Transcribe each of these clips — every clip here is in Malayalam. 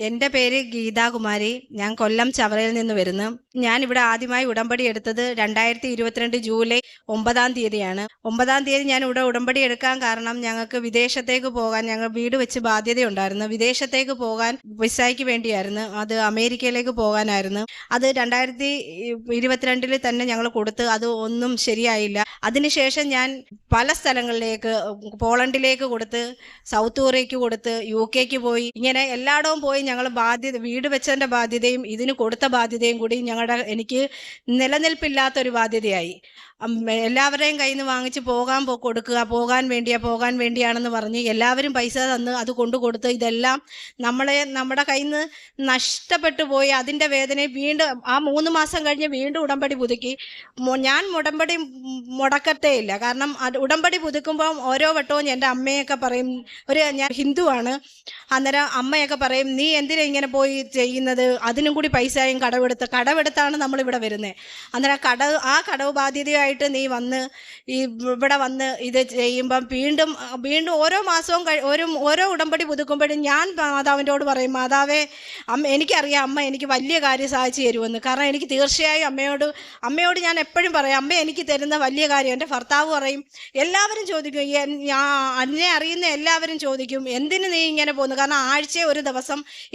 എൻ്റെ പേര് ഗീതാകുമാരി. ഞാൻ കൊല്ലം ചവറയിൽ നിന്ന് വരുന്നു. ഞാൻ ഇവിടെ ആദ്യമായി ഉടമ്പടി എടുത്തത് 2022 ജൂലൈ 9 തീയതിയാണ്. 9 തീയതി ഞാൻ ഇവിടെ ഉടമ്പടി എടുക്കാൻ കാരണം ഞങ്ങൾക്ക് വിദേശത്തേക്ക് പോകാൻ, ഞങ്ങൾ വീട് വെച്ച് ബാധ്യതയുണ്ടായിരുന്നു. വിദേശത്തേക്ക് പോകാൻ വിസയ്ക്ക് വേണ്ടിയായിരുന്നു. അത് അമേരിക്കയിലേക്ക് പോകാനായിരുന്നു. അത് 2022 തന്നെ ഞങ്ങൾ കൊടുത്ത് അത് ഒന്നും ശരിയായില്ല. അതിനുശേഷം ഞാൻ പല സ്ഥലങ്ങളിലേക്ക്, പോളണ്ടിലേക്ക് കൊടുത്ത്, സൗത്ത് കൊറിയയ്ക്ക് കൊടുത്ത്, UK പോയി, ഇങ്ങനെ എല്ലായിടവും പോയി ഞങ്ങൾ വീട് വെച്ചതിൻ്റെ ബാധ്യതയും ഇതിന് കൊടുത്ത ബാധ്യതയും കൂടി എനിക്ക് നിലനിൽപ്പില്ലാത്തൊരു ബാധ്യതയായി. എല്ലാവരുടെയും കയ്യിൽ നിന്ന് വാങ്ങിച്ച് പോകാൻ വേണ്ടിയാണെന്ന് പറഞ്ഞ് എല്ലാവരും പൈസ തന്ന് അത് കൊടുത്ത് ഇതെല്ലാം നമ്മുടെ കയ്യിൽ നിന്ന് നഷ്ടപ്പെട്ടു പോയി. അതിൻ്റെ വേദനയെ വീണ്ടും ആ 3 മാസം കഴിഞ്ഞ് വീണ്ടും ഉടമ്പടി പുതുക്കി. ഞാൻ ഉടമ്പടി മുടക്കത്തേ ഇല്ല. കാരണം ഉടമ്പടി പുതുക്കുമ്പോൾ ഓരോ വട്ടവും എൻ്റെ അമ്മയൊക്കെ പറയും, ഞാൻ ഹിന്ദുവാണ്, അന്നേരം അമ്മയൊക്കെ പറയും, നീ എന്തിനാ ഇങ്ങനെ പോയി ചെയ്യുന്നത്, അതിനും കൂടി പൈസയും കടവെടുത്താണ് നമ്മളിവിടെ വരുന്നത്. അന്നേരം കടവ് ബാധ്യതയായിട്ട് നീ ഇവിടെ വന്ന് ഇത് ചെയ്യുമ്പം വീണ്ടും ഓരോ മാസവും ഓരോ ഉടമ്പടി പുതുക്കുമ്പോഴും ഞാൻ മാതാവിനോട് പറയും, മാതാവേ, എനിക്കറിയാം അമ്മ എനിക്ക് വലിയ കാര്യം സാധിച്ചു തരുമെന്ന്. കാരണം എനിക്ക് തീർച്ചയായും അമ്മയോട് ഞാൻ എപ്പോഴും പറയും, അമ്മ എനിക്ക് തരുന്ന വലിയ കാര്യം. എൻ്റെ ഭർത്താവ് പറയും, എല്ലാവരും ചോദിക്കും, എന്നെ അറിയുന്ന എല്ലാവരും ചോദിക്കും, എന്തിന് നീ ഇങ്ങനെ പോകുന്നു? കാരണം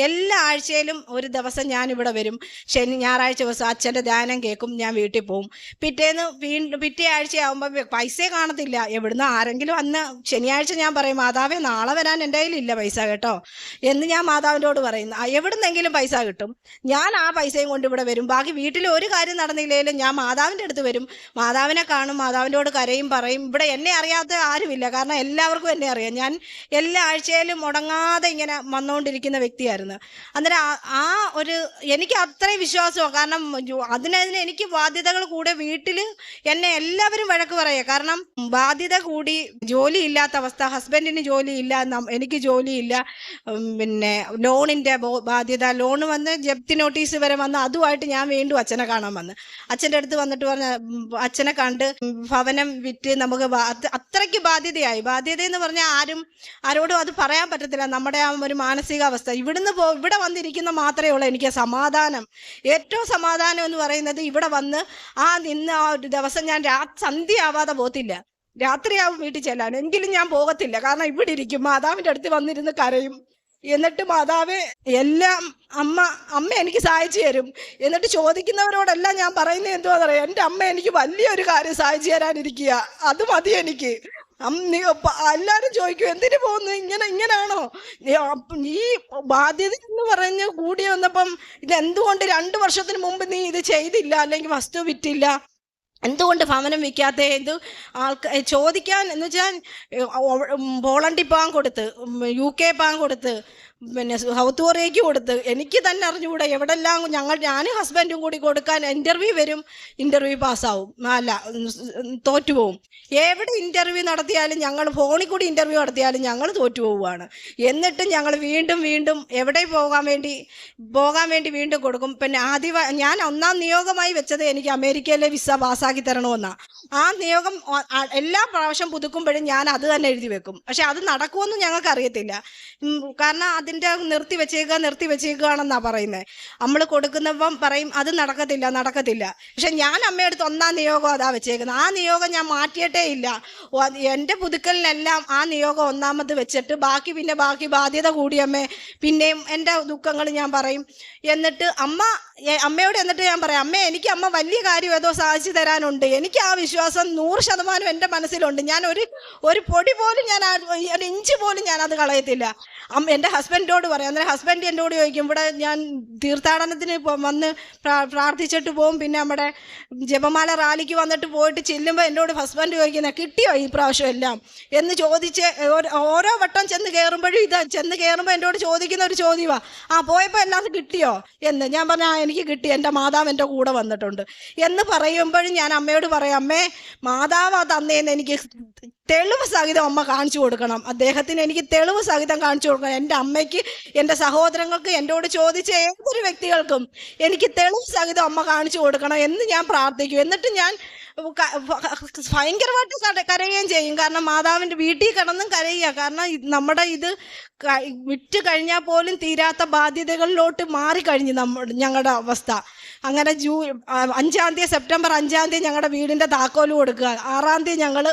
എല്ലാ ആഴ്ചയിലും ഒരു ദിവസം ഞാനിവിടെ വരും. ഞായറാഴ്ച ദിവസം അച്ഛൻ്റെ ധ്യാനം കേൾക്കും, ഞാൻ വീട്ടിൽ പോകും. പിറ്റേ ആഴ്ചയാകുമ്പോൾ പൈസ കാണത്തില്ല. എവിടുന്ന് ആരെങ്കിലും അന്ന് ശനിയാഴ്ച ഞാൻ പറയും, മാതാവേ, നാളെ വരാൻ എൻ്റെ കയ്യിലില്ല പൈസ കേട്ടോ എന്ന് ഞാൻ മാതാവിനോട് പറയും. എവിടുന്നെങ്കിലും പൈസ കിട്ടും, ഞാൻ ആ പൈസയും കൊണ്ട് ഇവിടെ വരും. ബാക്കി വീട്ടിൽ ഒരു കാര്യം നടന്നില്ലെങ്കിലും ഞാൻ മാതാവിൻ്റെ അടുത്ത് വരും, മാതാവിനെ കാണും, മാതാവിനോട് കരയും, പറയും. ഇവിടെ എന്നെ അറിയാത്ത ആരുമില്ല, കാരണം എല്ലാവർക്കും എന്നെ അറിയാം. ഞാൻ എല്ലാ ആഴ്ചയിലും മുടങ്ങാതെ ഇങ്ങനെ വന്നുകൊണ്ടിരിക്കുന്ന വ്യക്തിയായിരുന്നു. അന്നേരം എനിക്ക് അത്രയും വിശ്വാസമാണ്. കാരണം അതിന് എനിക്ക് ബാധ്യതകൾ കൂടെ വീട്ടിൽ എന്നെ എല്ലാവരും വഴക്ക് പറയുക. കാരണം ബാധ്യത കൂടി, ജോലിയില്ലാത്ത അവസ്ഥ, ഹസ്ബൻഡിന് ജോലിയില്ല, എനിക്ക് ജോലിയില്ല, പിന്നെ ലോണിൻ്റെ ബാധ്യത, ലോൺ വന്ന് ജപ്തി നോട്ടീസ് വരെ വന്ന്, അതുമായിട്ട് ഞാൻ വീണ്ടും അച്ഛനെ കാണാൻ വന്ന്. അച്ഛൻ്റെ അടുത്ത് വന്നിട്ട് പറഞ്ഞ, അച്ഛനെ കണ്ട് ഭവനം വിറ്റ് നമുക്ക് അത്രയ്ക്ക് ബാധ്യതയായി. ബാധ്യത എന്ന് പറഞ്ഞാൽ ആരോടും അത് പറയാൻ പറ്റത്തില്ല. നമ്മുടെ ആ ഒരു മാനസികാവസ്ഥ. ഇവിടെ വന്നിരിക്കുന്ന മാത്രമേ ഉള്ളൂ എനിക്ക് സമാധാനം. ഏറ്റവും സമാധാനം എന്ന് പറയുന്നത് ഇവിടെ വന്ന് നിന്ന് ആ ഒരു ദിവസം ഞാൻ സന്ധ്യയാവാതെ പോകത്തില്ല. രാത്രിയാവും വീട്ടിൽ ചെല്ലാൻ, എങ്കിലും ഞാൻ പോകത്തില്ല. കാരണം ഇവിടെ ഇരിക്കും, മാതാവിൻ്റെ അടുത്ത് വന്നിരുന്ന് കരയും. എന്നിട്ട് മാതാവ് എല്ലാം അമ്മ എനിക്ക് സഹായിച്ചു തരും. എന്നിട്ട് ചോദിക്കുന്നവരോടെല്ലാം ഞാൻ പറയുന്നത് എന്തുവാ പറയാം, എൻ്റെ അമ്മ എനിക്ക് വലിയൊരു കാര്യം സഹായിച്ചു തരാനിരിക്കുക, അത് മതി എനിക്ക്. എല്ലാവരും ചോദിക്കും, എന്തിനു പോകുന്നു, ഇങ്ങനാണോ? ഈ ബാധ്യത എന്ന് പറഞ്ഞ് കൂടി വന്നപ്പം ഇതെന്തുകൊണ്ട് 2 വർഷത്തിന് മുമ്പ് നീ ഇത് ചെയ്തില്ല, അല്ലെങ്കിൽ വസ്തു വിറ്റില്ല, എന്തുകൊണ്ട് ഭവനം വിൽക്കാത്ത? ചോദിക്കാൻ എന്ന് വെച്ചാൽ പോളണ്ടിൽ പോകാൻ കൊടുത്ത്, UK പോകാൻ കൊടുത്ത്, പിന്നെ സൗത്ത് കൊറിയയ്ക്ക് കൊടുത്ത്, എനിക്ക് തന്നെ അറിഞ്ഞുകൂടെ എവിടെല്ലാം ഞാനും ഹസ്ബൻഡും കൂടി കൊടുക്കാൻ ഇൻ്റർവ്യൂ വരും, ഇൻ്റർവ്യൂ പാസ്സാവും, അല്ല തോറ്റുപോകും. എവിടെ ഇൻ്റർവ്യൂ നടത്തിയാലും, ഞങ്ങൾ ഫോണിൽ കൂടി ഇൻ്റർവ്യൂ നടത്തിയാലും ഞങ്ങൾ തോറ്റുപോവുകയാണ്. എന്നിട്ടും ഞങ്ങൾ വീണ്ടും എവിടെ പോകാൻ വേണ്ടി വീണ്ടും കൊടുക്കും. പിന്നെ ഞാൻ 1ാം നിയോഗമായി വെച്ചത് എനിക്ക് അമേരിക്കയിലെ വിസ പാസ്സാക്കി തരണമെന്നാണ്. ആ നിയോഗം എല്ലാ പ്രാവശ്യം പുതുക്കുമ്പോഴും ഞാൻ അത് തന്നെ എഴുതി വെക്കും. പക്ഷെ അത് നടക്കുമെന്ന് ഞങ്ങൾക്ക് അറിയത്തില്ല. കാരണം അതിൻ്റെ നിർത്തി വെച്ചേക്കുകയാണെന്നാണ് പറയുന്നത്. നമ്മൾ കൊടുക്കുന്നപ്പം പറയും അത് നടക്കത്തില്ല. പക്ഷെ ഞാൻ അമ്മയെടുത്ത് 1ാം നിയോഗം അതാ വെച്ചേക്കുന്നത്. ആ നിയോഗം ഞാൻ മാറ്റിയിട്ടേ ഇല്ല. എൻ്റെ പുതുക്കലിനെല്ലാം ആ നിയോഗം 1ാമത് വെച്ചിട്ട് ബാക്കി ബാധ്യത കൂടിയമ്മേ, പിന്നെയും എൻ്റെ ദുഃഖങ്ങൾ ഞാൻ പറയും. എന്നിട്ട് അമ്മയോട് ഞാൻ പറയാം, അമ്മേ, എനിക്ക് അമ്മ വലിയ കാര്യം ഏതോ സാധിച്ചു തരാനുണ്ട്. എനിക്ക് ആ വിശ്വാസം 100% എൻ്റെ മനസ്സിലുണ്ട്. ഞാൻ ഒരു പൊടി പോലും, ഒരു ഇഞ്ച് പോലും ഞാൻ അത് കളയത്തില്ല. എൻ്റെ ഹസ്ബൻഡിനോട് പറയാം. അന്നേരം ഹസ്ബൻഡ് എന്നോട് ചോദിക്കും, ഇവിടെ ഞാൻ തീർത്ഥാടനത്തിന് വന്ന് പ്രാർത്ഥിച്ചിട്ട് പോകും, പിന്നെ നമ്മുടെ ജപമാല റാലിക്ക് വന്നിട്ട് പോയിട്ട് ചെല്ലുമ്പോൾ എന്നോട് ഹസ്ബൻഡ് ചോദിക്കുന്നത്, കിട്ടിയോ ഈ പ്രാവശ്യം എല്ലാം എന്ന് ചോദിച്ച് ഓരോ വട്ടം ചെന്ന് കയറുമ്പോൾ എന്നോട് ചോദിക്കുന്ന ഒരു ചോദ്യമാണ്, പോയപ്പോൾ എല്ലാം കിട്ടിയോ എന്ന്. ഞാൻ പറഞ്ഞാൽ എനിക്ക് കിട്ടി, എൻ്റെ മാതാവ് എൻ്റെ കൂടെ വന്നിട്ടുണ്ട് എന്ന് പറയുമ്പോഴും ഞാൻ അമ്മയോട് പറയാം, അമ്മേ, മാതാവ് തന്നേന്ന് എനിക്ക് തെളിവ് സഹിതം അമ്മ കാണിച്ചു കൊടുക്കണം. അദ്ദേഹത്തിന് എനിക്ക് തെളിവ് സഹിതം കാണിച്ചു കൊടുക്കണം. എൻ്റെ അമ്മയ്ക്ക്, എൻ്റെ സഹോദരങ്ങൾക്ക്, എന്നോട് ചോദിച്ച ഏതൊരു വ്യക്തികൾക്കും എനിക്ക് തെളിവ് സഹിതം അമ്മ കാണിച്ചു കൊടുക്കണം എന്ന് ഞാൻ പ്രാർത്ഥിക്കും. എന്നിട്ട് ഞാൻ ഭയങ്കരമായിട്ട് കരയുകയും ചെയ്യും. കാരണം മാതാവിൻ്റെ വീട്ടിൽ കിടന്നും കരയുക. കാരണം നമ്മുടെ ഇത് വിറ്റ് കഴിഞ്ഞാൽ പോലും തീരാത്ത ബാധ്യതകളിലോട്ട് മാറിക്കഴിഞ്ഞു ഞങ്ങളുടെ അവസ്ഥ. അങ്ങനെ 5-ാം തീയതി സെപ്റ്റംബർ 5-ാം തീയതി ഞങ്ങളുടെ വീടിൻ്റെ താക്കോല് കൊടുക്കുക. 6-ാം തീയതി ഞങ്ങൾ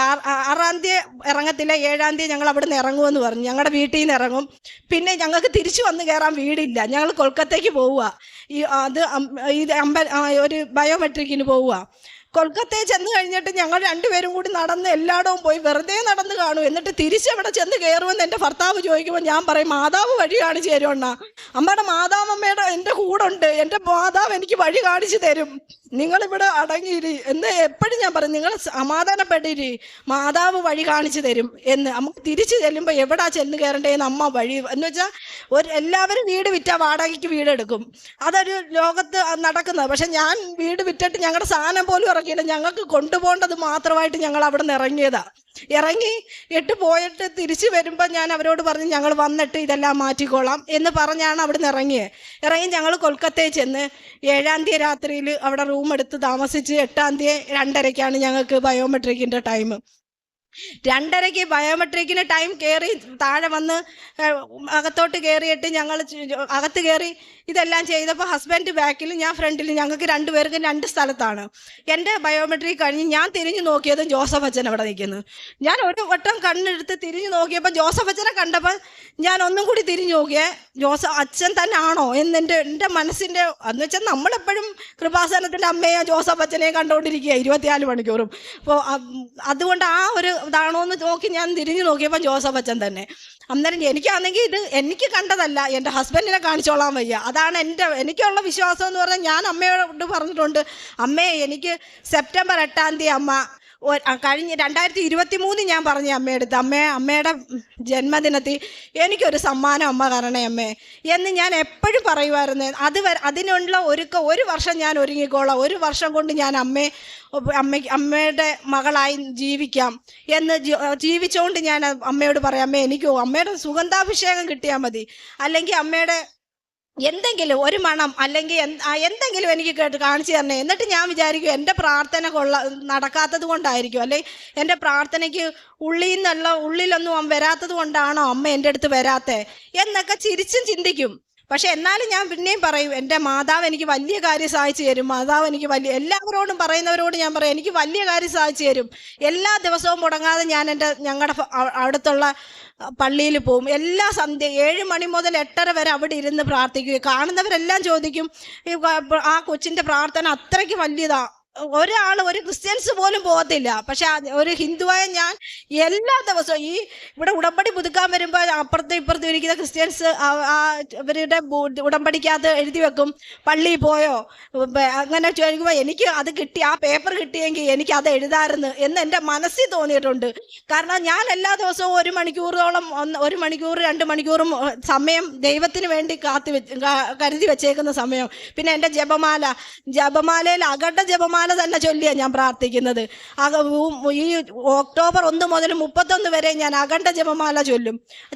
6-ാം തീയതി ഇറങ്ങത്തില്ല, 7-ാം തീയതി ഞങ്ങൾ അവിടെ നിന്ന് ഇറങ്ങുമെന്ന് പറഞ്ഞു. ഞങ്ങളുടെ വീട്ടിൽ നിന്ന് ഇറങ്ങും. പിന്നെ ഞങ്ങൾക്ക് തിരിച്ചു വന്ന് കയറാൻ വീടില്ല. ഞങ്ങൾ കൊൽക്കത്തയ്ക്ക് പോവുക. ഒരു ബയോമെട്രിക്കിന് പോവുക. കൊൽക്കത്തയിൽ ചെന്ന് കഴിഞ്ഞിട്ട് ഞങ്ങൾ രണ്ടുപേരും കൂടി നടന്ന് എല്ലായിടവും പോയി വെറുതെ നടന്ന് കാണും. എന്നിട്ട് തിരിച്ചവിടെ ചെന്ന് കയറുമെന്ന് എൻ്റെ ഭർത്താവ് ചോദിക്കുമ്പോൾ ഞാൻ പറയും, മാതാവ് വഴി കാണിച്ചു തരുമെണ്ണ. അമ്മയുടെ മാതാവമ്മയുടെ എൻ്റെ കൂടെ ഉണ്ട്, എൻ്റെ മാതാവ് എനിക്ക് വഴി കാണിച്ചു തരും. നിങ്ങളിവിടെ അടങ്ങിയിരി എന്ന് എപ്പോഴും ഞാൻ പറയും. നിങ്ങൾ സമാധാനപ്പെട്ടിരി, മാതാവ് വഴി കാണിച്ചു തരും എന്ന്. നമുക്ക് തിരിച്ചു ചെല്ലുമ്പോൾ എവിടാ ചെന്ന് കയറേണ്ടതെന്ന് അമ്മ വഴി എന്ന് വെച്ചാൽ എല്ലാവരും വീട് വിറ്റാൽ വാടകയ്ക്ക് വീടെടുക്കും. അതൊരു ലോകത്ത് നടക്കുന്നത്. പക്ഷെ ഞാൻ വീട് വിറ്റിട്ട് ഞങ്ങളുടെ സാധനം പോലും ഇറങ്ങിയില്ല. ഞങ്ങൾക്ക് കൊണ്ടുപോകേണ്ടത് മാത്രമായിട്ട് ഞങ്ങൾ അവിടെ നിന്ന് ഇറങ്ങി പോയിട്ട് തിരിച്ചു വരുമ്പോൾ ഞാൻ അവരോട് പറഞ്ഞു, ഞങ്ങൾ വന്നിട്ട് ഇതെല്ലാം മാറ്റിക്കോളാം എന്ന് പറഞ്ഞാണ് അവിടെ നിന്ന് ഇറങ്ങി ഞങ്ങൾ കൊൽക്കത്തയിൽ ചെന്ന് 7-ാം തീയതി രാത്രിയിൽ അവിടെ റൂം എടുത്ത് താമസിച്ച് 8-ാം തീയതി 2:30-ക്കാണ് ഞങ്ങൾക്ക് ബയോമെട്രിക്കിൻ്റെ ടൈം. 2:30-ക്ക് ബയോമെട്രിക്കിന് ടൈം കയറി താഴെ വന്ന് അകത്തോട്ട് കയറിയിട്ട് ഞങ്ങൾ അകത്ത് കയറി ഇതെല്ലാം ചെയ്തപ്പോൾ ഹസ്ബൻഡ് ബാക്കിൽ, ഞാൻ ഫ്രണ്ടിൽ. ഞങ്ങൾക്ക് രണ്ടുപേർക്കും 2 സ്ഥലത്താണ്. എൻ്റെ ബയോമെട്രിക് കഴിഞ്ഞ് ഞാൻ തിരിഞ്ഞു നോക്കിയതും ജോസഫ് അച്ഛൻ അവിടെ നിൽക്കുന്നു. ഞാൻ ഒരു വട്ടം കണ്ണെടുത്ത് തിരിഞ്ഞു നോക്കിയപ്പോൾ ജോസഫ് അച്ഛനെ കണ്ടപ്പോൾ ഞാൻ ഒന്നും കൂടി തിരിഞ്ഞു നോക്കിയേ, അച്ഛൻ തന്നെ ആണോ എന്ന് എൻ്റെ മനസ്സിൻ്റെ എന്ന് വെച്ചാൽ നമ്മളെപ്പോഴും കൃപാസനത്തിൻ്റെ അമ്മയോ ജോസഫ് അച്ഛനെയും കണ്ടുകൊണ്ടിരിക്കുക 24 മണിക്കൂറും. അപ്പോൾ അതുകൊണ്ട് ആ ഒരു ഇതാണോ എന്ന് നോക്കി ഞാൻ തിരിഞ്ഞു നോക്കിയപ്പോൾ ജോസഫ് അച്ഛൻ തന്നെ. അന്നേരം എനിക്കാണെങ്കിൽ എനിക്ക് കണ്ടതല്ല, എൻ്റെ ഹസ്ബൻഡിനെ കാണിച്ചോളാൻ വയ്യ. അതാണ് എനിക്കുള്ള വിശ്വാസം എന്ന് പറഞ്ഞാൽ ഞാൻ അമ്മയോട് പറഞ്ഞിട്ടുണ്ട്, അമ്മേ എനിക്ക് സെപ്റ്റംബർ 8-ാം തീയതി അമ്മ കഴിഞ്ഞ 2023 ഞാൻ പറഞ്ഞു അമ്മയെടുത്ത്, അമ്മയുടെ ജന്മദിനത്തിൽ എനിക്കൊരു സമ്മാനം അമ്മ തരണേ അമ്മേ എന്ന് ഞാൻ എപ്പോഴും പറയുമായിരുന്നു. അതിനുള്ള ഒരു വർഷം ഞാൻ ഒരുങ്ങിക്കോളാം, 1 വർഷം കൊണ്ട് ഞാൻ അമ്മയുടെ മകളായി ജീവിക്കാം എന്ന് ജീവിച്ചുകൊണ്ട് ഞാൻ അമ്മയോട് പറയാം, അമ്മേ എനിക്ക് അമ്മയുടെ സുഗന്ധാഭിഷേകം കിട്ടിയാൽ മതി, അല്ലെങ്കിൽ അമ്മയുടെ എന്തെങ്കിലും ഒരു മണം അല്ലെങ്കിൽ എന്തെങ്കിലും എനിക്ക് കാണിച്ചു തരണേ. എന്നിട്ട് ഞാൻ വിചാരിക്കും എൻ്റെ പ്രാർത്ഥന നടക്കാത്തത് കൊണ്ടായിരിക്കും, അല്ലെ എൻ്റെ പ്രാർത്ഥനയ്ക്ക് ഉള്ളിലൊന്നും വരാത്തത് കൊണ്ടാണോ അമ്മ എൻ്റെ അടുത്ത് വരാത്തേ എന്നൊക്കെ ചിന്തിക്കും. പക്ഷെ എന്നാലും ഞാൻ പിന്നെയും പറയും, എൻ്റെ മാതാവ് എനിക്ക് വലിയ കാര്യം സാധിച്ചു തരും. മാതാവ് എനിക്ക് എല്ലാവരോടും പറയുന്നവരോട് ഞാൻ പറയും, എനിക്ക് വലിയ കാര്യം സാധിച്ചു തരും. എല്ലാ ദിവസവും മുടങ്ങാതെ ഞാൻ ഞങ്ങളുടെ അടുത്തുള്ള പള്ളിയിൽ പോവും. എല്ലാ സന്ധ്യ 7 മണി മുതൽ 8:30 വരെ അവിടെ ഇരുന്ന് പ്രാർത്ഥിക്കുക. കാണുന്നവരെല്ലാം ചോദിക്കും, ആ കൊച്ചിൻ്റെ പ്രാർത്ഥന അത്രയ്ക്ക് വലിയതാ. ഒരു ക്രിസ്ത്യൻസ് പോലും പോകത്തില്ല. പക്ഷെ ഒരു ഹിന്ദുവായ ഞാൻ എല്ലാ ദിവസവും ഇവിടെ ഉടമ്പടി പുതുക്കാൻ വരുമ്പോൾ ഇപ്പുറത്തും ഇരിക്കുന്ന ക്രിസ്ത്യൻസ് അവരുടെ ഉടമ്പടിക്കകത്ത് എഴുതി വെക്കും, പള്ളിയിൽ പോയോ അങ്ങനെ ചോദിക്കുമ്പോൾ എനിക്ക് അത് ആ പേപ്പർ കിട്ടിയെങ്കിൽ എനിക്ക് അത് എഴുതാമായിരുന്നു എന്ന് എൻ്റെ മനസ്സിൽ തോന്നിയിട്ടുണ്ട്. കാരണം ഞാൻ എല്ലാ ദിവസവും 1 മണിക്കൂറോളം 1 മണിക്കൂർ 2 മണിക്കൂറും സമയം ദൈവത്തിന് വേണ്ടി കരുതി വെച്ചേക്കുന്ന സമയം. പിന്നെ എൻ്റെ ജപമാലയിൽ അഖണ്ഡ ജപമാല തന്നെ ചൊല്ലിയാണ് ഞാൻ പ്രാർത്ഥിക്കുന്നത്. ഈ ഒക്ടോബർ 1 മുതൽ 31 വരെ ഞാൻ അഖണ്ഡ ജപമാല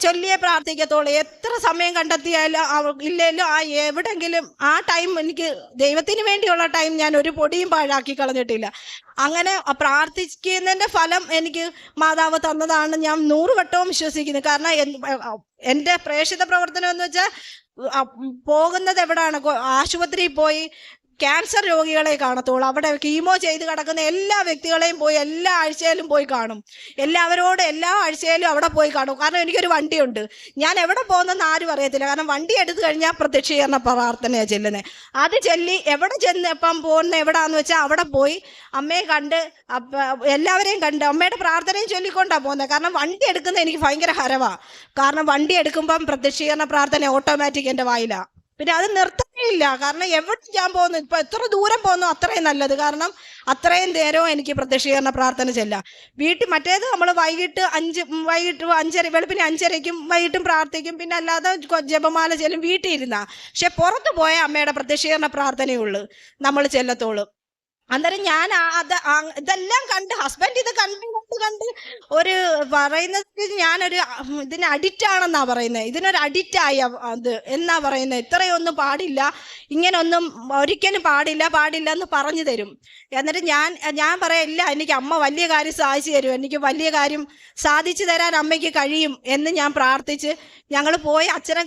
ചൊല്ലിയേ പ്രാർത്ഥിക്കത്തോളൂ. എത്ര സമയം കണ്ടെത്തിയാലും ഇല്ലെങ്കിലും എവിടെങ്കിലും ആ ടൈം എനിക്ക് ദൈവത്തിന് വേണ്ടിയുള്ള ടൈം ഞാൻ ഒരു പൊടിയും പാഴാക്കി കളഞ്ഞിട്ടില്ല. അങ്ങനെ പ്രാർത്ഥിക്കുന്നതിൻ്റെ ഫലം എനിക്ക് മാതാവ് തന്നതാണ് ഞാൻ 100 വട്ടവും വിശ്വസിക്കുന്നത്. കാരണം എൻ്റെ പ്രേക്ഷിത പ്രവർത്തനം എന്ന് വെച്ചാൽ പോകുന്നത് എവിടാണ്, ആശുപത്രിയിൽ പോയി ക്യാൻസർ രോഗികളെ കാണത്തുള്ളൂ. അവിടെ കീമോ ചെയ്ത് കിടക്കുന്ന എല്ലാ വ്യക്തികളെയും പോയി എല്ലാ ആഴ്ചയിലും പോയി കാണും. എല്ലാ ആഴ്ചയിലും അവിടെ പോയി കാണും. കാരണം എനിക്കൊരു വണ്ടിയുണ്ട്. ഞാൻ എവിടെ പോകുന്നെന്ന് ആരും അറിയത്തില്ല. കാരണം വണ്ടി എടുത്തു കഴിഞ്ഞാൽ പ്രത്യക്ഷീകരണ പ്രാർത്ഥനയാണ് ചെല്ലുന്നത്. അത് ചൊല്ലി എവിടെ ചെന്നപ്പം പോകുന്ന എവിടാന്ന് വെച്ചാൽ അവിടെ പോയി അമ്മയെ കണ്ട് എല്ലാവരെയും കണ്ട് അമ്മയുടെ പ്രാർത്ഥനയും ചൊല്ലിക്കൊണ്ടാണ് പോകുന്നത്. കാരണം വണ്ടി എടുക്കുന്നത് എനിക്ക് ഭയങ്കര ഹരവാണ്. കാരണം വണ്ടി എടുക്കുമ്പം പ്രത്യക്ഷീകരണ പ്രാർത്ഥന ഓട്ടോമാറ്റിക് എൻ്റെ വായിലാണ്. പിന്നെ അത് നിർത്തണേയില്ല. കാരണം എവിടെ ഞാൻ പോകുന്നു, ഇപ്പം എത്ര ദൂരം പോകുന്നു അത്രയും നല്ലത്. കാരണം അത്രയും നേരവും എനിക്ക് പ്രത്യക്ഷീകരണ പ്രാർത്ഥന ചെല്ലാം. മറ്റേത് നമ്മൾ വൈകിട്ട് 5 വെളുപ്പിന് 5:30-ക്കും വൈകിട്ടും പ്രാർത്ഥിക്കും. പിന്നെ അല്ലാതെ ജപമാല ചെല്ലും വീട്ടിൽ ഇരുന്നാ. പക്ഷെ പുറത്ത് പോയ അമ്മയുടെ പ്രത്യക്ഷീകരണ പ്രാർത്ഥനയുള്ളൂ നമ്മൾ ചെല്ലത്തോളൂ. അന്നേരം ഞാൻ ഇതെല്ലാം കണ്ട് ഹസ്ബൻഡ് ഇത് കണ്ടുകൊണ്ട് കണ്ട് ഒരു പറയുന്നത് ഞാനൊരു ഇതിന് അഡിക്റ്റ് ആണെന്നാ പറയുന്നത്. ഇതിനൊരു അഡിക്റ്റ് ആയി അത് എന്നാ പറയുന്നത്. ഇത്രയൊന്നും പാടില്ല, ഇങ്ങനൊന്നും ഒരിക്കലും പാടില്ല പാടില്ല എന്ന് പറഞ്ഞു തരും. എന്നിട്ട് ഞാൻ പറയില്ല, എനിക്ക് അമ്മ വലിയ കാര്യം സാധിച്ചു തരും, എനിക്ക് വലിയ കാര്യം സാധിച്ചു തരാൻ അമ്മയ്ക്ക് കഴിയും എന്ന് ഞാൻ പ്രാർത്ഥിച്ച് ഞങ്ങൾ പോയി അച്ഛനെ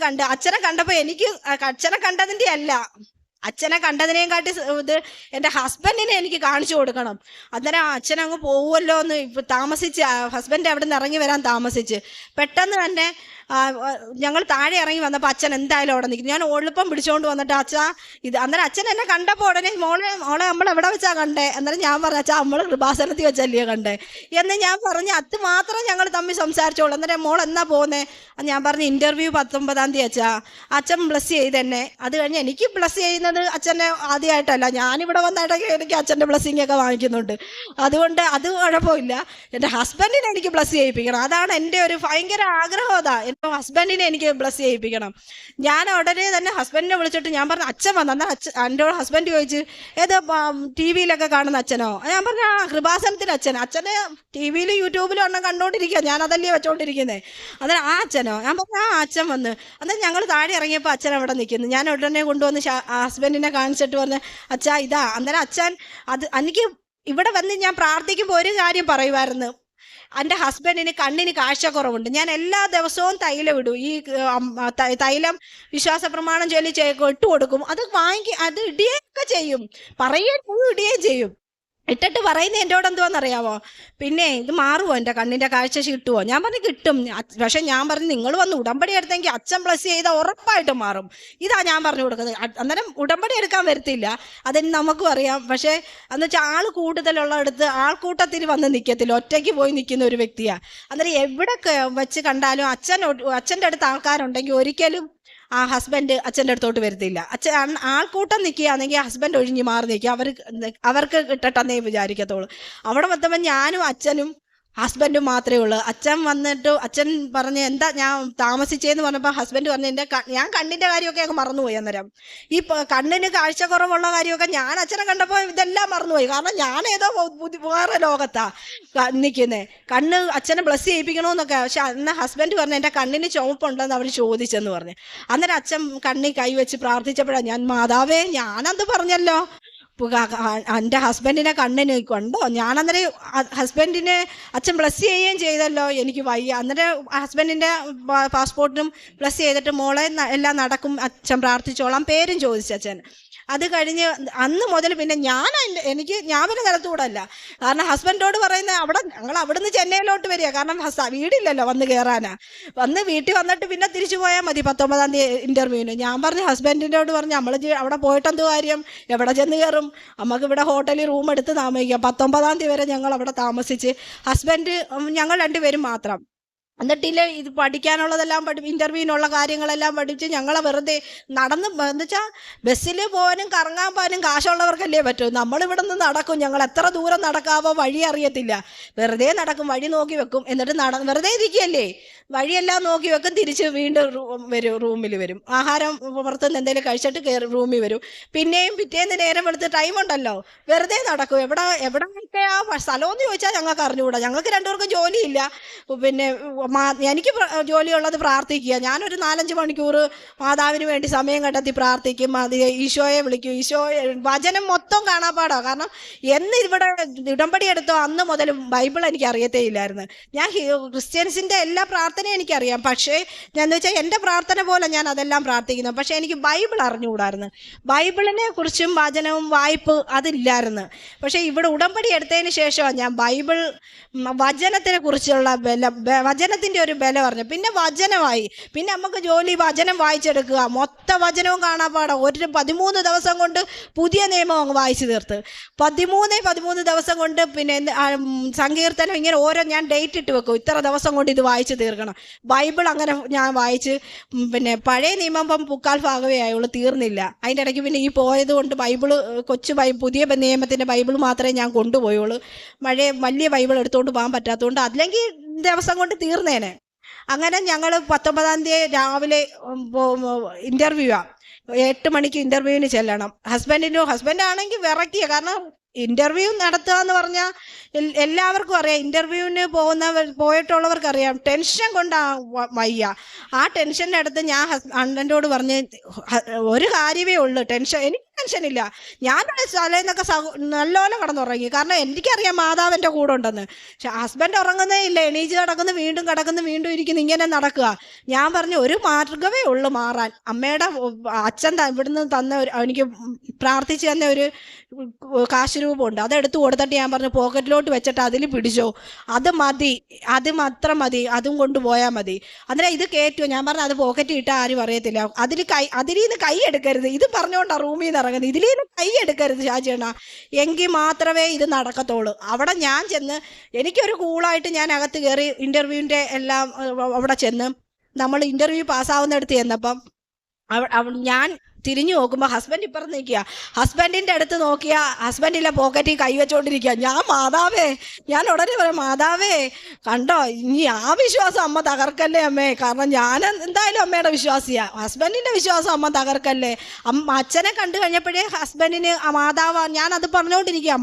കണ്ടപ്പോൾ എനിക്ക് അച്ഛനെ കണ്ടതിൻ്റെ അല്ല, അച്ഛനെ കണ്ടതിനെയും കാട്ടി ഇത് എൻ്റെ ഹസ്ബൻഡിനെ എനിക്ക് കാണിച്ചു കൊടുക്കണം. അന്നേരം അച്ഛനങ്ങ് പോവുമല്ലോ എന്ന് താമസിച്ച്, ഹസ്ബൻഡ് അവിടെ നിന്ന് ഇറങ്ങി വരാൻ താമസിച്ച് പെട്ടെന്ന് തന്നെ ഞങ്ങൾ താഴെ ഇറങ്ങി വന്നപ്പോൾ അച്ഛൻ എന്തായാലും അവിടെ നിൽക്കും. ഞാൻ എളുപ്പം പിടിച്ചുകൊണ്ട് വന്നിട്ട് അച്ഛാ ഇത്, അന്നേരം അച്ഛൻ എന്നെ കണ്ടപ്പോൾ ഉടനെ മോളെ നമ്മൾ എവിടെ വെച്ചാ കണ്ടേ? അന്നേരം ഞാൻ പറഞ്ഞു അച്ഛാ നമ്മൾ കൃപാസനത്തിൽ വെച്ചല്ലേ കണ്ടേ എന്ന് ഞാൻ പറഞ്ഞ് അത് മാത്രം ഞങ്ങൾ തമ്മിൽ സംസാരിച്ചോളൂ. അന്നേരം മോൾ എന്നാ പോകുന്നേ? ഞാൻ പറഞ്ഞു ഇൻ്റർവ്യൂ 19-ാം തീയതി അച്ഛാ. അച്ഛൻ ബ്ലസ് ചെയ്തെന്നെ. അത് കഴിഞ്ഞ് എനിക്ക് ബ്ലസ് ചെയ്യുന്നത് അച്ഛനെ ആദ്യമായിട്ടല്ല, ഞാനിവിടെ വന്നിട്ടൊക്കെ എനിക്ക് അച്ഛൻ്റെ ബ്ലസ്സിങ് ഒക്കെ വാങ്ങിക്കുന്നുണ്ട്. അതുകൊണ്ട് അത് കുഴപ്പമില്ല, എൻ്റെ ഹസ്ബൻഡിനെ എനിക്ക് ബ്ലസ് ചെയ്യിപ്പിക്കണം. അതാണ് എൻ്റെ ഒരു ഭയങ്കര ആഗ്രഹം. അതാ എൻ്റെ ഹസ്ബൻഡിനെ എനിക്ക് ബ്ലസ് ചെയ്യിപ്പിക്കണം. ഞാൻ ഉടനെ തന്നെ ഹസ്ബൻഡിനെ വിളിച്ചിട്ട് ഞാൻ പറഞ്ഞു അച്ഛൻ വന്നു. എന്നാൽ എൻ്റെ ഹസ്ബൻഡ് ചോദിച്ചു ഏത് ടി വിയിലൊക്കെ കാണുന്ന അച്ഛനോ? ഞാൻ പറഞ്ഞു ആ കൃപാസനത്തിൻ്റെ അച്ഛനെ ടി വിയിലും യൂട്യൂബിലും എണ്ണം കണ്ടുകൊണ്ടിരിക്കുക, ഞാൻ അതല്ലേ വെച്ചോണ്ടിരിക്കുന്നത്. അന്നേരം ആ അച്ഛനോ? ഞാൻ പറഞ്ഞു ആ അച്ഛൻ വന്ന്. അന്നേരം ഞങ്ങൾ താഴെ ഇറങ്ങിയപ്പോൾ അച്ഛൻ അവിടെ നിൽക്കുന്നു. ഞാൻ ഉടനെ കൊണ്ടുവന്ന് ഹസ്ബൻഡിനെ കാണിച്ചിട്ട് പറഞ്ഞു അച്ഛാ ഇതാ. അന്നേരം അച്ഛൻ എനിക്ക് ഇവിടെ വന്ന് ഞാൻ പ്രാർത്ഥിക്കുമ്പോൾ ഒരു കാര്യം പറയുമായിരുന്നു, എൻ്റെ ഹസ്ബൻഡിന് കണ്ണിന് കാഴ്ചക്കുറവുണ്ട്. ഞാൻ എല്ലാ ദിവസവും തൈലം ഇടും, ഈ തൈലം വിശ്വാസ പ്രമാണം ചൊല്ലി ഇട്ട് കൊടുക്കും. അത് അത് ഇടുകയൊക്കെ ചെയ്യും, ഇടുകയും ചെയ്യും. ഇട്ടിട്ട് പറയുന്നത് എന്നോട് എന്തുവാന്നറിയാമോ? പിന്നെ ഇത് മാറുമോ, എൻ്റെ കണ്ണിൻ്റെ കാഴ്ച കിട്ടുമോ? ഞാൻ പറഞ്ഞു കിട്ടും. പക്ഷെ ഞാൻ പറഞ്ഞു നിങ്ങൾ വന്ന് ഉടമ്പടി എടുത്തെങ്കിൽ അച്ഛൻ ബ്ലസ് ചെയ്താൽ ഉറപ്പായിട്ടും മാറും. ഇതാ ഞാൻ പറഞ്ഞു കൊടുക്കുന്നത്. അന്നേരം ഉടമ്പടി എടുക്കാൻ വരത്തില്ല, അതിന് നമുക്കും അറിയാം. പക്ഷേ എന്ന് വെച്ചാൽ ആൾ കൂടുതലുള്ളടത്ത് ആൾക്കൂട്ടത്തിൽ വന്ന് നിൽക്കത്തില്ല, ഒറ്റയ്ക്ക് പോയി നിൽക്കുന്ന ഒരു വ്യക്തിയാണ്. അന്നേരം എവിടെ വെച്ച് കണ്ടാലും അച്ഛൻ്റെ അടുത്ത് ആൾക്കാരുണ്ടെങ്കിൽ ഒരിക്കലും ആ ഹസ്ബൻഡ് അച്ഛൻ്റെ അടുത്തോട്ട് വരത്തില്ല. ആൾക്കൂട്ടം നിൽക്കുകയാണെങ്കിൽ ഹസ്ബൻഡ് ഒഴിഞ്ഞ് മാറി നിൽക്കുക, അവർക്ക് കിട്ടട്ടെന്നേ വിചാരിക്കത്തുള്ളൂ. അവിടെ വന്നപ്പോൾ ഞാനും അച്ഛനും ഹസ്ബൻഡും മാത്രമേ ഉള്ളൂ. അച്ഛൻ വന്നിട്ട് അച്ഛൻ പറഞ്ഞ് എന്താ ഞാൻ താമസിച്ചേന്ന് പറഞ്ഞപ്പോൾ ഹസ്ബൻഡ് പറഞ്ഞു ഞാൻ കണ്ണിൻ്റെ കാര്യമൊക്കെ അങ്ങ് മറന്നുപോയി. അന്നേരം ഈ കണ്ണിന് കാഴ്ചക്കുറവുള്ള കാര്യമൊക്കെ ഞാൻ അച്ഛനെ കണ്ടപ്പോൾ ഇതെല്ലാം മറന്നുപോയി. കാരണം ഞാൻ ഏതോ വേറെ ലോകത്താ നിൽക്കുന്നത്. കണ്ണ് അച്ഛനെ ബ്ലസ് ചെയ്യിപ്പിക്കണമെന്നൊക്കെ. പക്ഷെ അന്ന് ഹസ്ബൻഡ് പറഞ്ഞു എൻ്റെ കണ്ണിന് ചുവപ്പുണ്ടെന്ന് അവർ ചോദിച്ചെന്ന് പറഞ്ഞു. അന്നേരം അച്ഛൻ കണ്ണിൽ കൈവച്ച് പ്രാർത്ഥിച്ചപ്പോഴാണ് ഞാൻ മാതാവേ ഞാനത് പറഞ്ഞല്ലോ, എൻ്റെ ഹസ്ബൻഡിനെ കണ്ണിന് കണ്ടോ? ഞാനന്നേരം ഹസ്ബൻഡിനെ അച്ഛൻ ബ്ലസ് ചെയ്യുകയും ചെയ്തല്ലോ, എനിക്ക് വയ്യ. അന്നേരം ഹസ്ബൻഡിൻ്റെ പാസ്പോർട്ടും ബ്ലസ് ചെയ്തിട്ട് മോളെ എല്ലാം നടക്കും, അച്ഛൻ പ്രാർത്ഥിച്ചോളാം, പേരും ചോദിച്ചച്ഛൻ. അത് കഴിഞ്ഞ് അന്ന് മുതൽ പിന്നെ ഞാൻ പിന്നെ നിലത്തുകൂടല്ല. കാരണം ഹസ്ബൻഡോട് പറയുന്നത് ഞങ്ങൾ അവിടുന്ന് ചെന്നൈയിലോട്ട് വരിക, കാരണം വീടില്ലല്ലോ വന്ന് കയറാനാ. വീട്ടിൽ വന്നിട്ട് പിന്നെ തിരിച്ചു പോയാൽ മതി 19-ാം തീയതി ഇൻ്റർവ്യൂവിന്. ഞാൻ പറഞ്ഞു ഹസ്ബൻഡിനോട് പറഞ്ഞു നമ്മൾ അവിടെ പോയിട്ടെന്ത് കാര്യം, എവിടെ ചെന്ന് കയറും, നമുക്ക് ഇവിടെ ഹോട്ടലിൽ റൂം എടുത്ത് താമസിക്കാം. 19-ാം തീയതി വരെ ഞങ്ങൾ അവിടെ താമസിച്ച് ഞങ്ങൾ രണ്ടുപേരും മാത്രം. എന്നിട്ടില്ല ഇത് പഠിക്കാനുള്ളതെല്ലാം ഇൻ്റർവ്യൂവിനുള്ള കാര്യങ്ങളെല്ലാം പഠിച്ച് ഞങ്ങളെ വെറുതെ നടന്ന് എന്ന് വെച്ചാൽ ബസ്സിൽ പോകാനും കറങ്ങാൻ പോകാനും കാശുള്ളവർക്കല്ലേ പറ്റൂ. നമ്മളിവിടെ നിന്ന് നടക്കും, ഞങ്ങൾ എത്ര ദൂരം നടക്കാവോ വഴി അറിയത്തില്ല, വെറുതെ നടക്കും, വഴി നോക്കി വെക്കും. എന്നിട്ട് വെറുതെ ഇരിക്കുകയല്ലേ, വഴിയെല്ലാം നോക്കി വെക്കും, തിരിച്ച് വീണ്ടും റൂമിൽ വരും. ആഹാരം പുറത്തുനിന്ന് എന്തെങ്കിലും കഴിച്ചിട്ട് റൂമിൽ വരും. പിന്നെയും പിറ്റേന്ന് നേരം വെളുത്ത് ടൈമുണ്ടല്ലോ, വെറുതെ നടക്കും. എവിടെയൊക്കെ ആ സ്ഥലമെന്ന് ചോദിച്ചാൽ ഞങ്ങൾക്ക് അറിഞ്ഞുകൂടാ. ഞങ്ങൾക്ക് രണ്ടുപേർക്കും ജോലിയില്ല. പിന്നെ എനിക്ക് ജോലിയുള്ളത് പ്രാർത്ഥിക്കുക. ഞാനൊരു 4-5 മണിക്കൂർ മാതാവിന് വേണ്ടി സമയം കണ്ടെത്തി പ്രാർത്ഥിക്കും, അത് ഈശോയെ വിളിക്കും. വചനം മൊത്തം കാണാപ്പാടാ. കാരണം എന്ന് ഇവിടെ ഉടമ്പടി എടുത്തോ അന്ന് മുതൽ ബൈബിൾ എനിക്ക് അറിയത്തേ ഇല്ലായിരുന്നു. ഞാൻ ക്രിസ്ത്യൻസിൻ്റെ എല്ലാ പ്രാർത്ഥനയും എനിക്കറിയാം, പക്ഷേ ഞാൻ വെച്ചാൽ എൻ്റെ പ്രാർത്ഥന പോലെ ഞാൻ അതെല്ലാം പ്രാർത്ഥിക്കുന്നു. പക്ഷേ എനിക്ക് ബൈബിൾ അറിഞ്ഞുകൂടായിരുന്നു. ബൈബിളിനെ കുറിച്ചും വചനവും വായ്പ് അതില്ലായിരുന്നു. പക്ഷേ ഇവിടെ ഉടമ്പടി എടുത്തതിന് ശേഷമാണ് ഞാൻ വചനത്തിനെ കുറിച്ചുള്ള വചനത്തിൻ്റെ ഒരു ബലം പറഞ്ഞു. പിന്നെ വചനമായി, പിന്നെ നമുക്ക് ജോലി വചനം വായിച്ചെടുക്കുക, മൊത്തം വചനവും കാണാപ്പാടാം. 13 ദിവസം കൊണ്ട് പുതിയ നിയമം അങ്ങ് വായിച്ചു തീർത്ത് 13 ദിവസം കൊണ്ട്. പിന്നെ സങ്കീർത്തനം ഇങ്ങനെ ഞാൻ ഡേറ്റ് ഇട്ട് വെക്കും, ഇത്ര ദിവസം കൊണ്ട് ഇത് വായിച്ചു തീർക്കണം. ബൈബിൾ അങ്ങനെ ഞാൻ വായിച്ച് പിന്നെ പഴയ നിയമം 3/4 ഭാഗമേ ആയുള്ളൂ, തീർന്നില്ല. അതിൻ്റെ ഇടയ്ക്ക് പിന്നെ ഈ പോയത് കൊണ്ട് പുതിയ നിയമത്തിൻ്റെ ബൈബിൾ മാത്രമേ ഞാൻ കൊണ്ടുപോയുള്ളൂ. വലിയ ബൈബിൾ എടുത്തുകൊണ്ട് പോകാൻ പറ്റാത്തതുകൊണ്ട്, അല്ലെങ്കിൽ ദിവസം കൊണ്ട് തീർന്നേനെ. അങ്ങനെ ഞങ്ങൾ 19-ാം തീയതി രാവിലെ ഇൻ്റർവ്യൂവാണ്, 8 മണിക്ക് ഇൻ്റർവ്യൂവിന് ചെല്ലണം. ഹസ്ബൻഡാണെങ്കിൽ വിറക്കിയ, കാരണം ഇന്റർവ്യൂ നടത്തുക എന്ന് പറഞ്ഞാൽ എല്ലാവർക്കും അറിയാം, ഇന്റർവ്യൂവിന് പോയിട്ടുള്ളവർക്കറിയാം, ടെൻഷൻ കൊണ്ടാ വയ്യ. ആ ടെൻഷൻ്റെ അടുത്ത് ഞാൻ അണ്ണനോട് പറഞ്ഞ് ഒരു കാര്യമേ ഉള്ളൂ, എനിക്ക് ടെൻഷനില്ല, ഞാൻ തലേന്നൊക്കെ നല്ലോണം കിടന്നുറങ്ങി. കാരണം എനിക്കറിയാം മാതാവ് എൻ്റെ കൂടെ ഉണ്ടെന്ന്. പക്ഷെ ഹസ്ബൻഡ് ഉറങ്ങുന്നേ ഇല്ല, എണീച്ച് കിടക്കുന്നു, വീണ്ടും ഇരിക്കുന്നു, ഇങ്ങനെ നടക്കുക. ഞാൻ പറഞ്ഞു ഒരു മാർഗമേ ഉള്ളൂ മാറാൻ. അമ്മയുടെ അച്ഛൻ ഇവിടുന്ന് തന്ന എനിക്ക് പ്രാർത്ഥിച്ചു തന്ന ഒരു കാശ് രൂപമുണ്ട്, അതെടുത്ത് കൊടുത്തിട്ട് ഞാൻ പറഞ്ഞു പോക്കറ്റിലോട്ട് വെച്ചിട്ട് അതിൽ പിടിച്ചോ, അത് മതി, അത് മാത്രം മതി, അതും കൊണ്ടുപോയാൽ മതി. അന്നേരം ഇത് കയറ്റുമോ? ഞാൻ പറഞ്ഞു അത് പോക്കറ്റിൽ ഇട്ടാൽ ആരും അറിയത്തില്ല, അതിൽ നിന്ന് കൈ എടുക്കരുത്. ഇത് പറഞ്ഞുകൊണ്ടാണ് റൂമിൽ നിന്ന് ഇറങ്ങുന്നത്, ഇതിൽ നിന്ന് കൈ എടുക്കരുത് ഷാജിയണ്ണ, എങ്കിൽ മാത്രമേ ഇത് നടക്കത്തുള്ളൂ. അവിടെ ഞാൻ ചെന്ന് എനിക്കൊരു കൂളായിട്ട് ഞാൻ അകത്ത് കയറി ഇൻ്റർവ്യൂവിൻ്റെ എല്ലാം അവിടെ ചെന്ന് നമ്മൾ ഇൻ്റർവ്യൂ പാസ്സാവുന്നിടത്ത് ചെന്നപ്പം ഞാൻ തിരിഞ്ഞു നോക്കുമ്പോൾ ഹസ്ബൻഡ് ഇപ്പുറത്ത് നിൽക്കുക. ഹസ്ബൻഡിൻ്റെ അടുത്ത് നോക്കിയാൽ ഹസ്ബൻഡിലെ പോക്കറ്റിൽ കൈവച്ചോണ്ടിരിക്കുക. ഞാൻ ഉടനെ പറയാം, മാതാവേ കണ്ടോ, ഇനി ആ വിശ്വാസം അമ്മ തകർക്കല്ലേ അമ്മേ, കാരണം ഞാൻ എന്തായാലും അമ്മയുടെ വിശ്വാസിയാണ്, ഹസ്ബൻഡിൻ്റെ വിശ്വാസം അമ്മ തകർക്കല്ലേ. അച്ഛനെ കണ്ടു കഴിഞ്ഞപ്പോഴേ ഹസ്ബൻഡിന് മാതാവ്, ഞാനത് പറഞ്ഞുകൊണ്ടിരിക്കുക,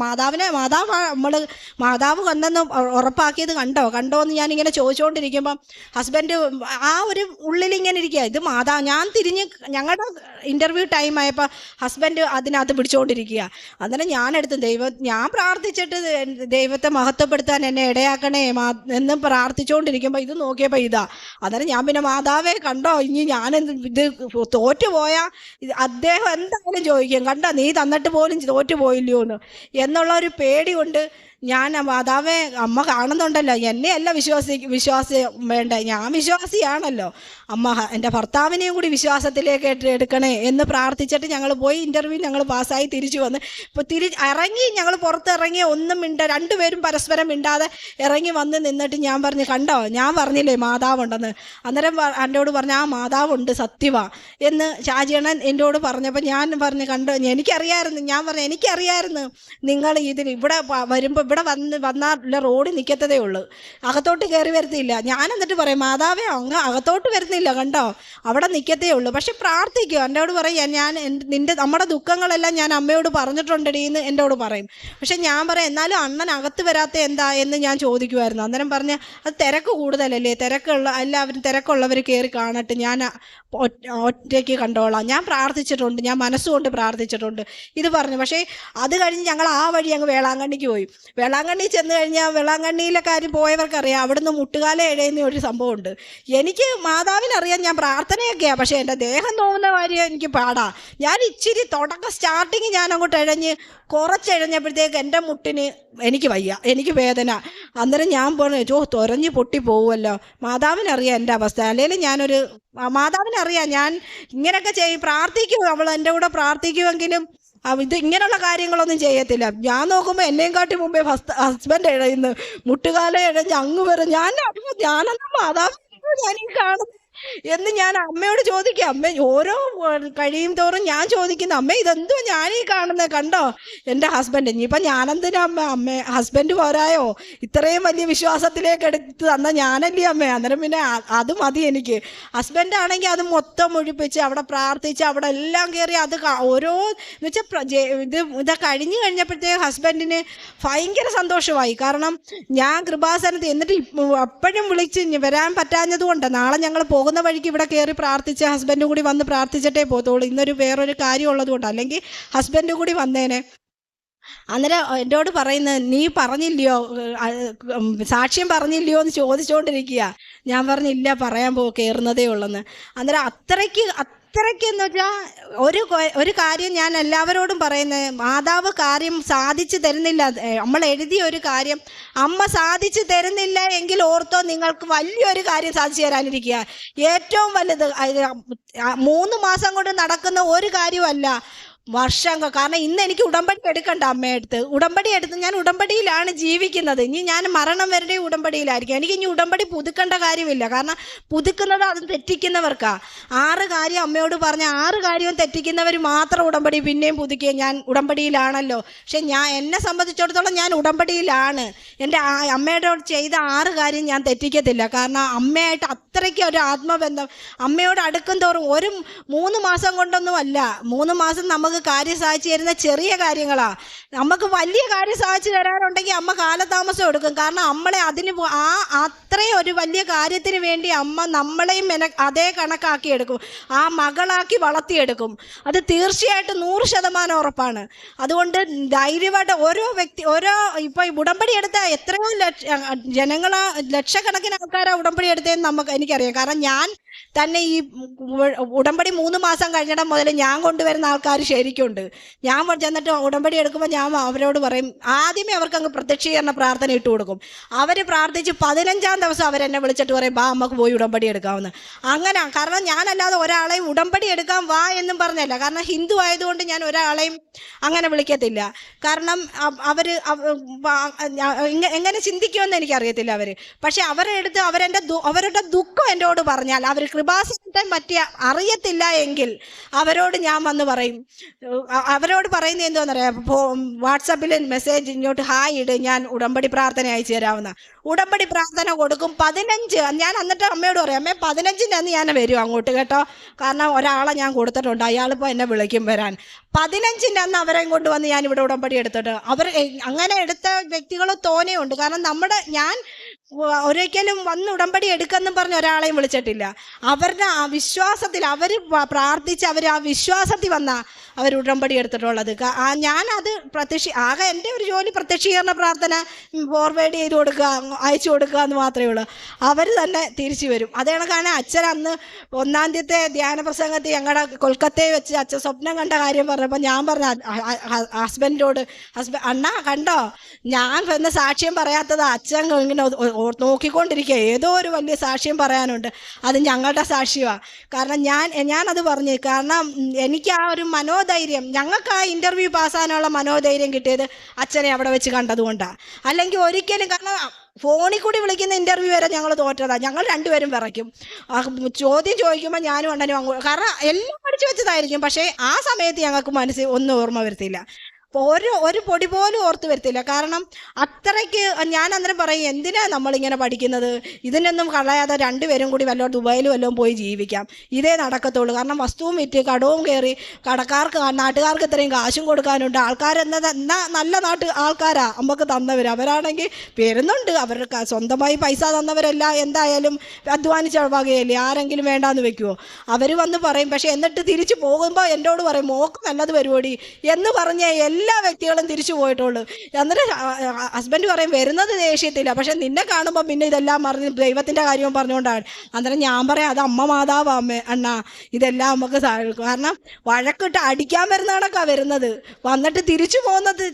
മാതാവ് വന്നെന്ന് ഉറപ്പാക്കിയത് കണ്ടോ എന്ന് ഞാനിങ്ങനെ ചോദിച്ചുകൊണ്ടിരിക്കുമ്പം ഹസ്ബൻഡ് ആ ഒരു ഉള്ളിലിങ്ങനെ ഇരിക്കുക, ഇത് മാതാവ്. ഞാൻ തിരിഞ്ഞ് ഞങ്ങളുടെ ഇൻ്റർവ്യൂ ടൈം ആയപ്പോൾ ഹസ്ബൻഡ് അതിനകത്ത് പിടിച്ചുകൊണ്ടിരിക്കുക. അന്നേരം ഞാൻ പ്രാർത്ഥിച്ചിട്ട് ദൈവത്തെ മഹത്വപ്പെടുത്താൻ എന്നെ ഇടയാക്കണേ എന്ന് പ്രാർത്ഥിച്ചുകൊണ്ടിരിക്കുമ്പോൾ ഇത് നോക്കിയപ്പോൾ ഇതാ. അന്നേരം ഞാൻ പിന്നെ മാതാവേ കണ്ടോ, ഇനി ഇത് തോറ്റുപോയാൽ അദ്ദേഹം എന്തായാലും ചോദിക്കും, കണ്ടോ നീ തന്നിട്ട് പോലും തോറ്റുപോയില്ലയോ എന്നുള്ള ഒരു പേടി കൊണ്ട് ഞാൻ മാതാവേ അമ്മ കാണുന്നുണ്ടല്ലോ, എന്നെയല്ല വിശ്വാസി വേണ്ട, ഞാൻ വിശ്വാസിയാണല്ലോ, അമ്മ എൻ്റെ ഭർത്താവിനെയും കൂടി വിശ്വാസത്തിലേക്ക് എടുക്കണേ എന്ന് പ്രാർത്ഥിച്ചിട്ട് ഞങ്ങൾ പോയി. ഇൻ്റർവ്യൂ ഞങ്ങൾ പാസ്സായി തിരിച്ചു വന്ന്. ഇപ്പോൾ ഇറങ്ങി ഞങ്ങൾ പുറത്തിറങ്ങി ഒന്നും രണ്ടുപേരും പരസ്പരം മിണ്ടാതെ ഇറങ്ങി വന്ന് നിന്നിട്ട് ഞാൻ പറഞ്ഞു, കണ്ടോ ഞാൻ പറഞ്ഞില്ലേ മാതാവുണ്ടെന്ന്. അന്നേരം എന്നോട് പറഞ്ഞു ആ മാതാവുണ്ട്, സത്യവാ എന്ന് ഷാജിയണ്ണൻ എന്നോട് പറഞ്ഞപ്പോൾ ഞാൻ പറഞ്ഞു, കണ്ടോ എനിക്കറിയായിരുന്നു. ഞാൻ പറഞ്ഞു എനിക്കറിയായിരുന്നു നിങ്ങൾ ഇവിടെ വരുമ്പോൾ ഇവിടെ വന്നാൽ റോഡിൽ നിൽക്കത്തതേ ഉള്ളൂ, അകത്തോട്ട് കയറി വരത്തില്ല. ഞാൻ എന്നിട്ട് പറയും മാതാവേ അകത്തോട്ട് വരുന്നില്ല, കണ്ടോ അവിടെ നിൽക്കത്തേ ഉള്ളൂ. പക്ഷെ പ്രാർത്ഥിക്കുക, എന്നോട് പറയും ഞാൻ നമ്മുടെ ദുഃഖങ്ങളെല്ലാം ഞാൻ അമ്മയോട് പറഞ്ഞിട്ടുണ്ടടി എന്ന് എന്നോട് പറയും. പക്ഷെ ഞാൻ പറയും എന്നാലും അണ്ണൻ അകത്ത് വരാത്ത എന്താ എന്ന് ഞാൻ ചോദിക്കുമായിരുന്നു. അന്നേരം പറഞ്ഞ് അത് തിരക്ക് കൂടുതലല്ലേ, എല്ലാവരും തിരക്കുള്ളവർ കയറി കാണട്ടെ, ഞാൻ ഒറ്റയ്ക്ക് കണ്ടോളാം, ഞാൻ പ്രാർത്ഥിച്ചിട്ടുണ്ട്, ഞാൻ മനസ്സുകൊണ്ട് പ്രാർത്ഥിച്ചിട്ടുണ്ട് ഇത് പറഞ്ഞു. പക്ഷേ അത് കഴിഞ്ഞ് ഞങ്ങൾ ആ വഴി അങ്ങ് വേളാങ്കണ്ണിക്ക് പോയി. വേളാങ്കണ്ണി ചെന്ന് കഴിഞ്ഞാൽ വേളാങ്കണ്ണിയിലെ കാര്യം പോയവർക്കറിയാം, അവിടുന്ന് മുട്ടുകാല എഴയുന്ന ഒരു സംഭവമുണ്ട്. എനിക്ക് മാതാവിനറിയാം ഞാൻ പ്രാർത്ഥനയൊക്കെയാണ്, പക്ഷേ എൻ്റെ ദേഹം നോവുന്ന കാര്യം എനിക്ക് പാടാ. ഞാൻ ഇച്ചിരി സ്റ്റാർട്ടിങ് ഞാൻ അങ്ങോട്ട് കുറച്ചെഴഞ്ഞപ്പോഴത്തേക്ക് എൻ്റെ മുട്ടിന് എനിക്ക് വയ്യ, എനിക്ക് വേദന. അന്നേരം ഞാൻ പറഞ്ഞു തൊരഞ്ഞ് പൊട്ടി പോവുമല്ലോ, മാതാവിനറിയാം എൻ്റെ അവസ്ഥ. അല്ലെങ്കിൽ മാതാവിനറിയാം ഞാൻ ഇങ്ങനെയൊക്കെ പ്രാർത്ഥിക്കും, അവൾ എൻ്റെ കൂടെ പ്രാർത്ഥിക്കുമെങ്കിലും ഇത് ഇങ്ങനെയുള്ള കാര്യങ്ങളൊന്നും ചെയ്യത്തില്ല. ഞാൻ നോക്കുമ്പോൾ എന്നെയും കാട്ടി മുമ്പേ ഹസ്ബൻഡ് ഇഴയുന്നു, മുട്ടുകാല ഇഴഞ്ഞ് അങ്ങ് വരും. ഞാനെന്നാ മാതാവ് ഞാനീ കാണുന്നു എന്ന് ഞാൻ അമ്മയോട് ചോദിക്കുക. അമ്മ ഓരോ കഴിയും തോറും ഞാൻ ചോദിക്കുന്നു, അമ്മ ഇതെന്തോ ഞാനീ കാണുന്നത്, കണ്ടോ എൻ്റെ ഹസ്ബൻഡ്. ഇനിയിപ്പം ഞാനെന്തിനാ അമ്മ ഹസ്ബൻഡ് പോരായോ, ഇത്രയും വലിയ വിശ്വാസത്തിലേക്ക് എടുത്ത് തന്ന ഞാനല്ലേ അമ്മ. അന്നേരം പിന്നെ അത് മതി എനിക്ക്. ഹസ്ബൻഡ് ആണെങ്കിൽ അത് മൊത്തം ഒഴിപ്പിച്ച് അവിടെ പ്രാർത്ഥിച്ച് അവിടെ എല്ലാം കയറി അത് ഓരോ എന്ന് വെച്ചാൽ ഇത് കഴിഞ്ഞപ്പോഴത്തേക്ക് ഹസ്ബൻഡിന് ഭയങ്കര സന്തോഷമായി. കാരണം ഞാൻ കൃപാസനത്തിൽ എന്നിട്ട് അപ്പോഴും വിളിച്ച് വരാൻ പറ്റാഞ്ഞതുകൊണ്ട് നാളെ ഞങ്ങൾ പോകുന്ന വഴിക്ക് ഇവിടെ കയറി പ്രാർത്ഥിച്ച് ഹസ്ബൻഡും കൂടി വന്ന് പ്രാർത്ഥിച്ചിട്ടേ പോകത്തുള്ളൂ. വേറൊരു കാര്യം ഉള്ളതുകൊണ്ട്, അല്ലെങ്കിൽ ഹസ്ബൻഡും കൂടി വന്നേനെ. അന്നേരം എന്നോട് പറയുന്നത് നീ പറഞ്ഞില്ലയോ, സാക്ഷ്യം പറഞ്ഞില്ലയോ എന്ന് ചോദിച്ചുകൊണ്ടിരിക്കുക. ഞാൻ പറഞ്ഞില്ല, പറയാൻ കയറുന്നതേ ഉള്ളെന്ന്. അന്നേരം അത്രയ്ക്കെന്ന് വെച്ചാൽ ഒരു കാര്യം ഞാൻ എല്ലാവരോടും പറയുന്നത്, മാതാവ് കാര്യം സാധിച്ചു തരുന്നില്ല, നമ്മൾ എഴുതിയ ഒരു കാര്യം അമ്മ സാധിച്ചു തരുന്നില്ല എങ്കിൽ ഓർത്തോ നിങ്ങൾക്ക് വലിയൊരു കാര്യം സാധിച്ചു തരാനിരിക്കുക. ഏറ്റവും വലുത് 3 മാസം കൊണ്ട് നടക്കുന്ന ഒരു കാര്യമല്ല, വർഷങ്ങൾ. കാരണം ഇന്ന് എനിക്ക് ഉടമ്പടി എടുക്കണ്ട അമ്മയെടുത്ത്, ഉടമ്പടി എടുത്ത് ഞാൻ ഉടമ്പടിയിലാണ് ജീവിക്കുന്നത്. ഇനി ഞാൻ മരണം വരെ ഉടമ്പടിയിലായിരിക്കും. എനിക്ക് ഇനി ഉടമ്പടി പുതുക്കേണ്ട കാര്യമില്ല, കാരണം പുതുക്കുന്നത് അത് തെറ്റിക്കുന്നവർക്കാ. 6 കാര്യം അമ്മയോട് പറഞ്ഞ 6 കാര്യവും തെറ്റിക്കുന്നവർ മാത്രം ഉടമ്പടി പിന്നെയും പുതുക്കിയ ഞാൻ ഉടമ്പടിയിലാണല്ലോ. പക്ഷെ എന്നെ സംബന്ധിച്ചിടത്തോളം ഞാൻ ഉടമ്പടിയിലാണ്. എൻ്റെ അമ്മയുടെ ചെയ്ത 6 കാര്യം ഞാൻ തെറ്റിക്കത്തില്ല. കാരണം അമ്മയായിട്ട് അത്രയ്ക്ക് ഒരു ആത്മബന്ധം. അമ്മയോട് അടുക്കും തോറും 3 മാസം കൊണ്ടൊന്നും അല്ല, 3 മാസം നമുക്ക് കാര്യം സാധിച്ചു തരുന്ന ചെറിയ കാര്യങ്ങളാണ്. നമുക്ക് വലിയ കാര്യം സാധിച്ചു തരാറുണ്ടെങ്കിൽ അമ്മ കാലതാമസം എടുക്കും. കാരണം നമ്മളെ അത്രയും ഒരു വലിയ കാര്യത്തിന് വേണ്ടി അമ്മ നമ്മളെയും അതേ കണക്കാക്കി എടുക്കും, ആ മകളാക്കി വളർത്തിയെടുക്കും. അത് തീർച്ചയായിട്ടും 100% ഉറപ്പാണ്. അതുകൊണ്ട് ധൈര്യമായിട്ട് ഇപ്പോൾ ഉടമ്പടി എടുത്ത എത്രയോ ലക്ഷക്കണക്കിന് ആൾക്കാരാണ് ഉടമ്പടി എടുത്തതെന്ന് എനിക്കറിയാം. കാരണം ഞാൻ തന്നെ ഈ ഉടമ്പടി 3 മാസം കഴിഞ്ഞിടം മുതൽ ഞാൻ കൊണ്ടുവരുന്ന ആൾക്കാർ ശരിക്കുണ്ട്. ഞാൻ ചെന്നിട്ട് ഉടമ്പടി എടുക്കുമ്പോൾ ഞാൻ അവരോട് പറയും, ആദ്യമേ അവർക്ക് അങ്ങ് പ്രത്യക്ഷീകരണ പ്രാർത്ഥന ഇട്ട് കൊടുക്കും. അവർ പ്രാർത്ഥിച്ച് 15-ാം ദിവസം അവരെന്നെ വിളിച്ചിട്ട് പറയും, ബാ നമുക്ക് പോയി ഉടമ്പടി എടുക്കാമെന്ന്. അങ്ങനെ, കാരണം ഞാനല്ലാതെ ഒരാളെയും ഉടമ്പടി എടുക്കാൻ വാ എന്നും പറഞ്ഞല്ല. കാരണം ഹിന്ദു ആയതുകൊണ്ട് ഞാൻ ഒരാളെയും അങ്ങനെ വിളിക്കത്തില്ല. കാരണം അവർ എങ്ങനെ ചിന്തിക്കുമെന്ന് എനിക്കറിയത്തില്ല അവർ. പക്ഷെ അവരുടെ ദുഃഖം എന്നോട് പറഞ്ഞാൽ, അവർ കൃപാസനത്തെ പറ്റി അറിയത്തില്ല എങ്കിൽ അവരോട് ഞാൻ വന്ന് പറയും. അവരോട് പറയുന്നത് എന്തോന്നറിയാം, വാട്സാപ്പിൽ മെസ്സേജ് ഇങ്ങോട്ട് ഹായ് ഇട്, ഞാൻ ഉടമ്പടി പ്രാർത്ഥന അയച്ചു തരാവുന്ന. ഉടമ്പടി പ്രാർത്ഥന കൊടുക്കും 15. ഞാൻ എന്നിട്ട് അമ്മയോട് പറയും, അമ്മേ 15-ൻ്റെ അന്ന് ഞാൻ വരും അങ്ങോട്ട് കേട്ടോ. കാരണം ഒരാളെ ഞാൻ കൊടുത്തിട്ടുണ്ട്, അയാളിപ്പോൾ എന്നെ വിളിക്കും വരാൻ. 15-ൻ്റെ അന്ന് അവരെയും കൊണ്ടുവന്ന് ഞാൻ ഇവിടെ ഉടമ്പടി എടുത്തിട്ട് അങ്ങനെ എടുത്ത വ്യക്തികൾ തോനെയുണ്ട്. കാരണം ഞാൻ ഒരിക്കലും വന്ന് ഉടമ്പടി എടുക്കെന്നും പറഞ്ഞ് ഒരാളെയും വിളിച്ചിട്ടില്ല. അവരുടെ ആ വിശ്വാസത്തിൽ അവർ പ്രാർത്ഥിച്ച് ആ വിശ്വാസത്തിൽ അവർ ഉടമ്പടി എടുത്തിട്ടുള്ളത്. ഞാനത് ആകെ എൻ്റെ ഒരു ജോലി പ്രത്യക്ഷീകരണ പ്രാർത്ഥന ഫോർവേഡ് ചെയ്ത് കൊടുക്കുക, അയച്ചു കൊടുക്കുക എന്ന് മാത്രമേ ഉള്ളൂ. അവർ തന്നെ തിരിച്ചു വരും. അത് കണക്കാണ് അച്ഛൻ അന്ന് 1-ാം തീയതി ധ്യാന പ്രസംഗത്തിൽ ഞങ്ങളുടെ കൊൽക്കത്തയിൽ വെച്ച് അച്ഛൻ സ്വപ്നം കണ്ട കാര്യം പറഞ്ഞപ്പോൾ ഞാൻ പറഞ്ഞ ഹസ്ബൻഡിനോട്, അണ്ണാ കണ്ടോ, ഞാൻ വന്ന് സാക്ഷ്യം പറയാത്തത് അച്ഛൻ ഇങ്ങനെ നോക്കിക്കൊണ്ടിരിക്കുക, ഏതോ ഒരു വലിയ സാക്ഷ്യം പറയാനുണ്ട്, അത് ഞങ്ങളുടെ സാക്ഷ്യമാണ്. കാരണം ഞാനത് പറഞ്ഞു. കാരണം എനിക്ക് ആ ഒരു മനോധൈര്യം, ഞങ്ങൾക്ക് ആ ഇൻ്റർവ്യൂ പാസ്സാകാനുള്ള മനോധൈര്യം കിട്ടിയത് അച്ഛനെ അവിടെ വെച്ച് കണ്ടതുകൊണ്ടാണ്. അല്ലെങ്കിൽ ഒരിക്കലും, കാരണം ഫോണിൽ കൂടി വിളിക്കുന്ന ഇൻ്റർവ്യൂ വരെ ഞങ്ങൾ തോറ്റതാണ്. ഞങ്ങൾ രണ്ടുപേരും വിറയ്ക്കും. ചോദ്യം ചോദിക്കുമ്പോൾ ഞാനും അണ്ണനും അങ്ങോട്ട്, കാരണം എല്ലാം പഠിച്ചു വെച്ചതായിരിക്കും. പക്ഷേ ആ സമയത്ത് ഞങ്ങൾക്ക് മനസ്സിൽ ഒന്നും ഓർമ്മ വരത്തില്ല. ഒരു പൊടി പോലും ഓർത്ത് വരത്തില്ല. കാരണം അത്രയ്ക്ക് ഞാൻ അന്നേരം പറയും, എന്തിനാ നമ്മളിങ്ങനെ പഠിക്കുന്നത്, ഇതിനൊന്നും കളയാതെ 2 പേരും കൂടി ദുബായിൽ വല്ലതും പോയി ജീവിക്കാം, ഇതേ നടക്കത്തുള്ളൂ. കാരണം വസ്തുവും വിറ്റ് കടവും കയറി നാട്ടുകാർക്ക് ഇത്രയും കാശും കൊടുക്കാനുണ്ട്. എന്നാ നല്ല ആൾക്കാരാ നമുക്ക് തന്നവർ. അവരാണെങ്കിൽ വരുന്നുണ്ട്, അവർക്ക് സ്വന്തമായി പൈസ തന്നവരല്ല, എന്തായാലും അധ്വാനിച്ച വകയല്ലേ, ആരെങ്കിലും വേണ്ടാന്ന് വെക്കുമോ. അവർ വന്ന് പറയും. പക്ഷെ എന്നിട്ട് തിരിച്ചു പോകുമ്പോൾ എന്നോട് പറയും, മോക്ക് നല്ലത് പരിപാടി എന്ന് പറഞ്ഞ് എല്ലാ വ്യക്തികളും തിരിച്ചു പോയിട്ടുള്ളൂ. എന്നിട്ട് ഹസ്ബൻഡ് പറയും, വരുന്നത് ദേഷ്യത്തില്ല, പക്ഷെ നിന്നെ കാണുമ്പോൾ പിന്നെ ഇതെല്ലാം മറിഞ്ഞ് ദൈവത്തിൻ്റെ കാര്യവും പറഞ്ഞുകൊണ്ടാണ്. അന്നേരം ഞാൻ പറയാം, അത് അമ്മ മാതാവാ അണ്ണാ, ഇതെല്ലാം നമുക്ക് കാരണം വഴക്കിട്ട് അടിക്കാൻ വരുന്ന കണക്കാണ് വരുന്നത്. വന്നിട്ട് തിരിച്ചു പോകുന്നത്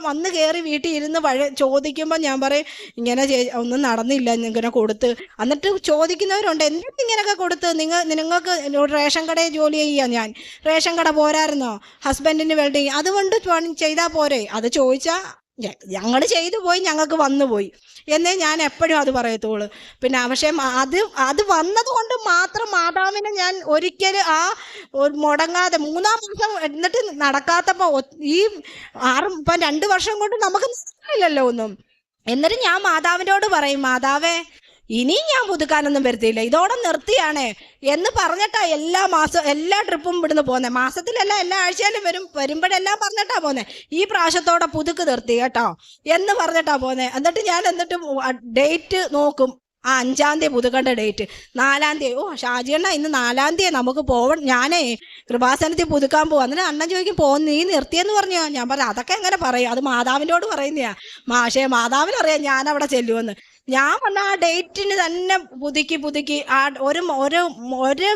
വന്ന് കയറി വീട്ടിൽ ഇരുന്ന് ചോദിക്കുമ്പോൾ ഞാൻ പറയും, ഇങ്ങനെ ഒന്നും നടന്നില്ല, ഇങ്ങനെ കൊടുത്ത്. എന്നിട്ട് ചോദിക്കുന്നവരുണ്ട്, എന്തിനും ഇങ്ങനെയൊക്കെ കൊടുത്ത്, നിങ്ങൾക്ക് റേഷൻ കടയിൽ ജോലി ചെയ്യാം, ഞാൻ റേഷൻ കട പോരായിരുന്നോ ഹസ്ബൻഡിന് വേണ്ടി, അതുകൊണ്ട് ചെയ്താൽ പോരെ. അത് ചോദിച്ചാൽ ഞങ്ങൾ ചെയ്തു പോയി, ഞങ്ങൾക്ക് വന്നുപോയി എന്നേ ഞാൻ എപ്പോഴും അത് പറയത്തുള്ളൂ. പിന്നെ പക്ഷേ അത് വന്നതുകൊണ്ട് മാത്രം മാതാവിനെ ഞാൻ ഒരിക്കലും മുടങ്ങാതെ 3-ാം മാസം എന്നിട്ട് നടക്കാത്തപ്പോൾ ഇപ്പം 2 വർഷം കൊണ്ട് നമുക്ക് നടക്കില്ലല്ലോ ഒന്നും. എന്നിട്ട് ഞാൻ മാതാവിനോട് പറയും, മാതാവേ ഇനിയും ഞാൻ പുതുക്കാനൊന്നും വരുത്തിയില്ല, ഇതോടെ നിർത്തിയാണേ എന്ന് പറഞ്ഞിട്ടാ എല്ലാ ട്രിപ്പും ഇവിടുന്ന് പോകുന്നത്. മാസത്തിലല്ല, എല്ലാ ആഴ്ചയിലും വരുമ്പോഴെല്ലാം പറഞ്ഞിട്ടാ പോകുന്നത്. ഈ പ്രാവശ്യത്തോടെ പുതുക്ക് നിർത്തി കേട്ടോ എന്ന് പറഞ്ഞിട്ടാ പോകുന്നത്. എന്നിട്ട് ഡേറ്റ് നോക്കും, 5-ാം തീയതി പുതുക്കേണ്ട ഡേറ്റ് 4-ാം തീയതി. ഷാജിയണ്ണ ഇന്ന് 4-ാം തീയതി നമുക്ക് ഞാനേ കൃപാസനത്തിൽ പുതുക്കാൻ പോവാം. എന്നിട്ട് അണ്ണൻ ചോദിക്കും, നീ നിർത്തിയെന്ന് പറഞ്ഞോ? ഞാൻ പറഞ്ഞു, അതൊക്കെ എങ്ങനെ പറയും, അത് മാതാവിനോട് പറയുന്നതാ. പക്ഷേ മാതാവിനറിയാം ഞാൻ അവിടെ ചെല്ലുമെന്ന്. ഞാൻ വന്ന ആ ഡേറ്റിന് തന്നെ പുതുക്കി ഒരു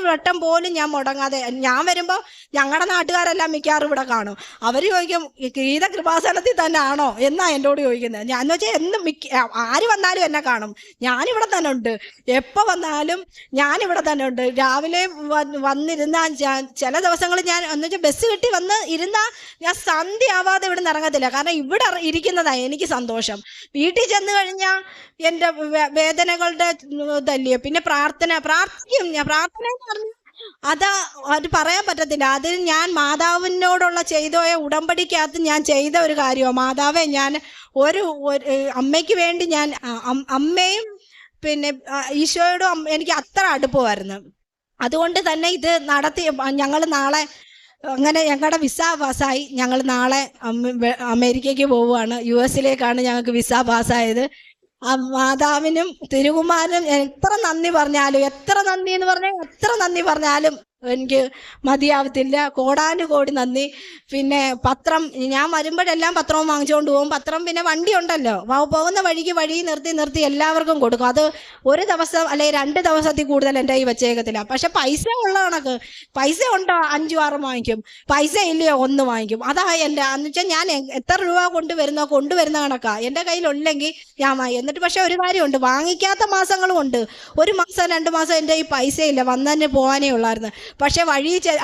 വട്ടം പോലും ഞാൻ മുടങ്ങാതെ. ഞാൻ വരുമ്പോൾ ഞങ്ങളുടെ നാട്ടുകാരെല്ലാം മിക്കവാറും ഇവിടെ കാണും. അവർ ചോദിക്കും, ഗീത കൃപാസനത്തിൽ തന്നെ ആണോ എന്നാ എന്നോട് ചോദിക്കുന്നത്. ഞാൻ വെച്ചാൽ ആര് വന്നാലും എന്നെ കാണും, ഞാനിവിടെ തന്നെ ഉണ്ട്. എപ്പോൾ വന്നാലും ഞാനിവിടെ തന്നെ ഉണ്ട്. രാവിലെ വന്നിരുന്ന ചില ദിവസങ്ങളിൽ ഞാൻ എന്നുവെച്ചാൽ ബസ് കിട്ടി വന്ന് ഇരുന്നാൽ ഞാൻ സന്ധ്യ ആവാതെ ഇവിടെ നിന്ന് ഇറങ്ങത്തില്ല. കാരണം ഇവിടെ ഇരിക്കുന്നതാണ് എനിക്ക് സന്തോഷം. വീട്ടിൽ ചെന്ന് കഴിഞ്ഞാൽ എൻ്റെ വേദനകളുടെ ഇതല്ലയോ. പിന്നെ പ്രാർത്ഥിക്കും ഞാൻ. പ്രാർത്ഥന എന്ന് പറഞ്ഞാൽ അത് പറയാൻ പറ്റത്തില്ല. അത് ഞാൻ മാതാവിനോടുള്ള ചെയ്തോയ ഉടമ്പടിക്കകത്ത് ഞാൻ ചെയ്ത ഒരു കാര്യമാണ്. മാതാവേ, ഞാൻ ഒരു അമ്മയ്ക്ക് വേണ്ടി ഞാൻ അമ്മയും പിന്നെ ഈശോയോടും എനിക്ക് അത്ര അടുപ്പമായിരുന്നു. അതുകൊണ്ട് തന്നെ ഇത് നടത്തി ഞങ്ങൾ നാളെ അങ്ങനെ ഞങ്ങളുടെ വിസ പാസ്സായി. ഞങ്ങൾ നാളെ അമേരിക്കയ്ക്ക് പോവുകയാണ്. US ഞങ്ങൾക്ക് വിസ പാസ്സായത്. ആ മാതാവിനും തിരുകുമാരനും എത്ര നന്ദി പറഞ്ഞാലും എത്ര നന്ദി പറഞ്ഞാലും എനിക്ക് മതിയാവത്തില്ല. കോടാനുകോടി നന്ദി. പിന്നെ പത്രം ഞാൻ വരുമ്പോഴെല്ലാം പത്രവും വാങ്ങിച്ചുകൊണ്ട് പോകും. പത്രം പിന്നെ വണ്ടി ഉണ്ടല്ലോ, പോകുന്ന വഴി നിർത്തി എല്ലാവർക്കും കൊടുക്കും. അത് ഒരു ദിവസം അല്ലെങ്കിൽ 2 ദിവസത്തിൽ കൂടുതൽ എൻ്റെ കയ്യിൽ വെച്ചേക്കത്തില്ല. പക്ഷെ പൈസ ഉള്ള കണക്ക്, പൈസ ഉണ്ടോ 5-6 വാങ്ങിക്കും, പൈസ ഇല്ലയോ 1 വാങ്ങിക്കും. അതാ എൻ്റെ എന്ന് വെച്ചാൽ ഞാൻ എത്ര രൂപ കൊണ്ടുവരുന്ന കണക്കാ. എൻ്റെ കയ്യിലുണ്ടെങ്കിൽ ഞാൻ വാങ്ങി. എന്നിട്ട് പക്ഷെ ഒരു കാര്യമുണ്ട്, വാങ്ങിക്കാത്ത മാസങ്ങളും ഉണ്ട്. 1 മാസം 2 മാസം എൻ്റെ ഈ പൈസയില്ല, വന്നതിന് പോകാനേ ഉള്ളായിരുന്നു. പക്ഷെ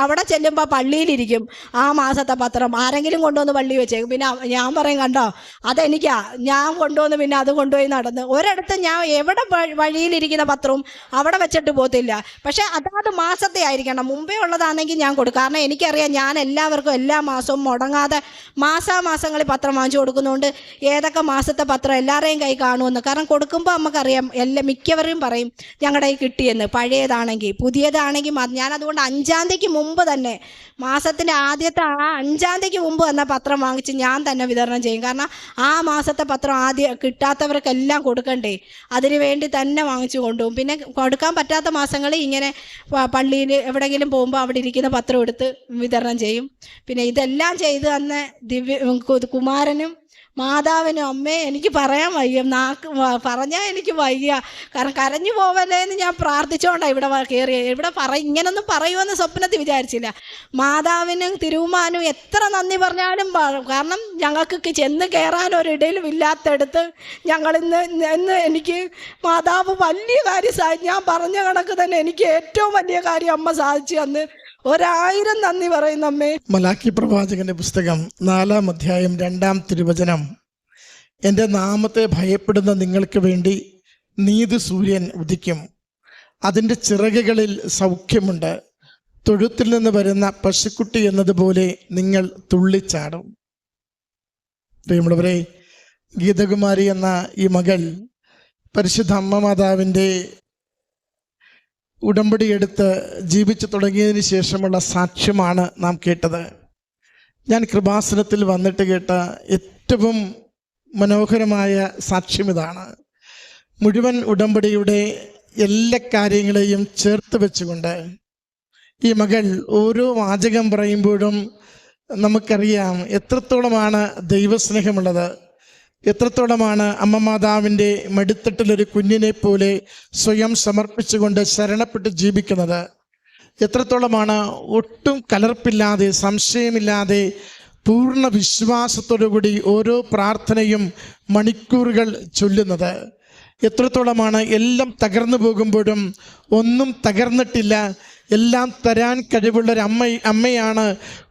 അവിടെ ചെല്ലുമ്പോൾ പള്ളിയിലിരിക്കും ആ മാസത്തെ പത്രം. ആരെങ്കിലും കൊണ്ടുവന്ന് പള്ളി വെച്ചേക്കും. പിന്നെ ഞാൻ പറയും, കണ്ടോ അതെനിക്കാ, ഞാൻ കൊണ്ടുവന്ന് പിന്നെ അത് കൊണ്ടുപോയി നടന്ന്. ഒരിടത്ത് ഞാൻ എവിടെ വഴിയിലിരിക്കുന്ന പത്രവും അവിടെ വെച്ചിട്ട് പോകത്തില്ല. പക്ഷെ അതാത് മാസത്തെ ആയിരിക്കണം. മുമ്പേ ഉള്ളതാണെങ്കിൽ ഞാൻ കൊടുക്കും. കാരണം എനിക്കറിയാം ഞാൻ എല്ലാവർക്കും എല്ലാ മാസവും മുടങ്ങാതെ മാസാമാസങ്ങളിൽ പത്രം വാങ്ങിച്ചു കൊടുക്കുന്നതുകൊണ്ട് ഏതൊക്കെ മാസത്തെ പത്രം എല്ലാവരെയും കൈ കാണുമെന്ന്. കാരണം കൊടുക്കുമ്പോൾ നമുക്കറിയാം, മിക്കവരും പറയും ഞങ്ങളുടെ കൈ കിട്ടിയെന്ന്. പഴയതാണെങ്കിൽ പുതിയതാണെങ്കിൽ ഞാൻ അതുകൊണ്ട് 5-ാം തീയതിക്ക് മുമ്പ് തന്നെ, മാസത്തിൻ്റെ ആദ്യത്തെ 5-ാം തീയതിക്ക് മുമ്പ് തന്നെ പത്രം വാങ്ങിച്ച് ഞാൻ തന്നെ വിതരണം ചെയ്യും. കാരണം ആ മാസത്തെ പത്രം കിട്ടാത്തവർക്കെല്ലാം കൊടുക്കണ്ടേ, അതിനു വേണ്ടി തന്നെ വാങ്ങിച്ചു കൊണ്ടുപോകും. പിന്നെ കൊടുക്കാൻ പറ്റാത്ത മാസങ്ങളിൽ ഇങ്ങനെ പള്ളിയിൽ എവിടെയെങ്കിലും പോകുമ്പോൾ അവിടെ ഇരിക്കുന്ന പത്രം എടുത്ത് വിതരണം ചെയ്യും. പിന്നെ ഇതെല്ലാം ചെയ്ത് തന്നെ കുമാരനും മാതാവിനും അമ്മേ എനിക്ക് പറയാൻ വയ്യ, പറഞ്ഞാൽ എനിക്ക് വയ്യ. കാരണം കരഞ്ഞു പോവല്ലേ എന്ന് ഞാൻ പ്രാർത്ഥിച്ചുകൊണ്ടാണ് ഇവിടെ കയറിയത്. ഇങ്ങനൊന്നും പറയുമെന്ന് സ്വപ്നത്തിൽ വിചാരിച്ചില്ല. മാതാവിനും തിരുവുമാനും എത്ര നന്ദി പറഞ്ഞാലും, കാരണം ഞങ്ങൾക്ക് ചെന്ന് കയറാൻ ഒരിടയിലും ഇല്ലാത്തടുത്ത് ഇന്ന് എനിക്ക് മാതാവ് വലിയ കാര്യം ഞാൻ പറഞ്ഞ കണക്ക് തന്നെ എനിക്ക് ഏറ്റവും വലിയ കാര്യം അമ്മ സാധിച്ചു തന്ന് 1000 നന്ദി പറയുന്നു അമ്മേ. മലാക്കി പ്രവാചകന്റെ പുസ്തകം 4-ാം അധ്യായം 2-ാം തിരുവചനം. എൻ്റെ നാമത്തെ ഭയപ്പെടുന്ന നിങ്ങൾക്ക് വേണ്ടി നീതി സൂര്യൻ ഉദിക്കും, അതിൻ്റെ ചിറകുകളിൽ സൗഖ്യമുണ്ട്, തൊഴുത്തിൽ നിന്ന് വരുന്ന പശുക്കുട്ടി എന്നതുപോലെ നിങ്ങൾ തുള്ളിച്ചാടും. പ്രിയമുള്ളവരെ, ഗീതകുമാരി എന്ന ഈ മകൾ പരിശുദ്ധ അമ്മ മാതാവിൻ്റെ ഉടമ്പടിയെടുത്ത് ജീവിച്ചു തുടങ്ങിയതിന് ശേഷമുള്ള സാക്ഷ്യമാണ് നാം കേട്ടത്. ഞാൻ കൃപാസനത്തിൽ വന്നിട്ട് കേട്ട ഏറ്റവും മനോഹരമായ സാക്ഷ്യം ഇതാണ്. മുഴുവൻ ഉടമ്പടിയുടെ എല്ലാ കാര്യങ്ങളെയും ചേർത്ത് വെച്ചുകൊണ്ട് ഈ മകൾ ഓരോ വാചകം പറയുമ്പോഴും നമുക്കറിയാം എത്രത്തോളമാണ് ദൈവസ്നേഹമുള്ളത്, എത്രത്തോളമാണ് അമ്മ മാതാവിൻ്റെ മടിത്തട്ടിലൊരു കുഞ്ഞിനെ പോലെ സ്വയം സമർപ്പിച്ചുകൊണ്ട് ശരണപ്പെട്ട് ജീവിക്കുന്നത്, എത്രത്തോളമാണ് ഒട്ടും കലർപ്പില്ലാതെ സംശയമില്ലാതെ പൂർണ്ണ വിശ്വാസത്തോടുകൂടി ഓരോ പ്രാർത്ഥനയും മണിക്കൂറുകൾ ചൊല്ലുന്നത്, എത്രത്തോളമാണ് എല്ലാം തകർന്നു പോകുമ്പോഴും ഒന്നും തകർന്നിട്ടില്ല, എല്ലാം തരാൻ കഴിവുള്ളൊരു അമ്മയാണ്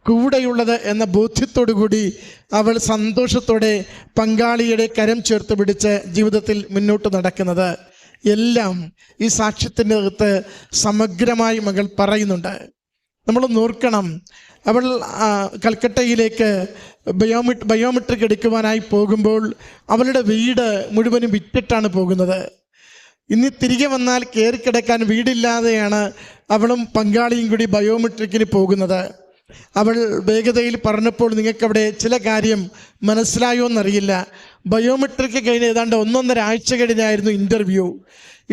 കൂടെയുള്ളത് എന്ന ബോധ്യത്തോടു കൂടി അവൾ സന്തോഷത്തോടെ പങ്കാളിയുടെ കരം ചേർത്ത് പിടിച്ച് ജീവിതത്തിൽ മുന്നോട്ട് നടക്കുന്നത്. എല്ലാം ഈ സാക്ഷ്യത്തിൻ്റെ അകത്ത് സമഗ്രമായി മകൾ പറയുന്നുണ്ട്. നമ്മൾ നോക്കണം, അവൾ കൽക്കട്ടയിലേക്ക് ബയോമെട്രിക് എടുക്കുവാനായി പോകുമ്പോൾ അവളുടെ വീട് മുഴുവനും വിറ്റിട്ടാണ് പോകുന്നത്. ഇനി തിരികെ വന്നാൽ കയറിക്കിടക്കാൻ വീടില്ലാതെയാണ് അവളും പങ്കാളിയും കൂടി ബയോമെട്രിക്കിന് പോകുന്നത്. അവൾ വേഗതയിൽ പറഞ്ഞപ്പോൾ നിങ്ങൾക്കവിടെ ചില കാര്യം മനസ്സിലായോ എന്നറിയില്ല. ബയോമെട്രിക് കഴിഞ്ഞ് ഏതാണ്ട് 1.5 ആഴ്ച കഴിഞ്ഞായിരുന്നു ഇൻ്റർവ്യൂ.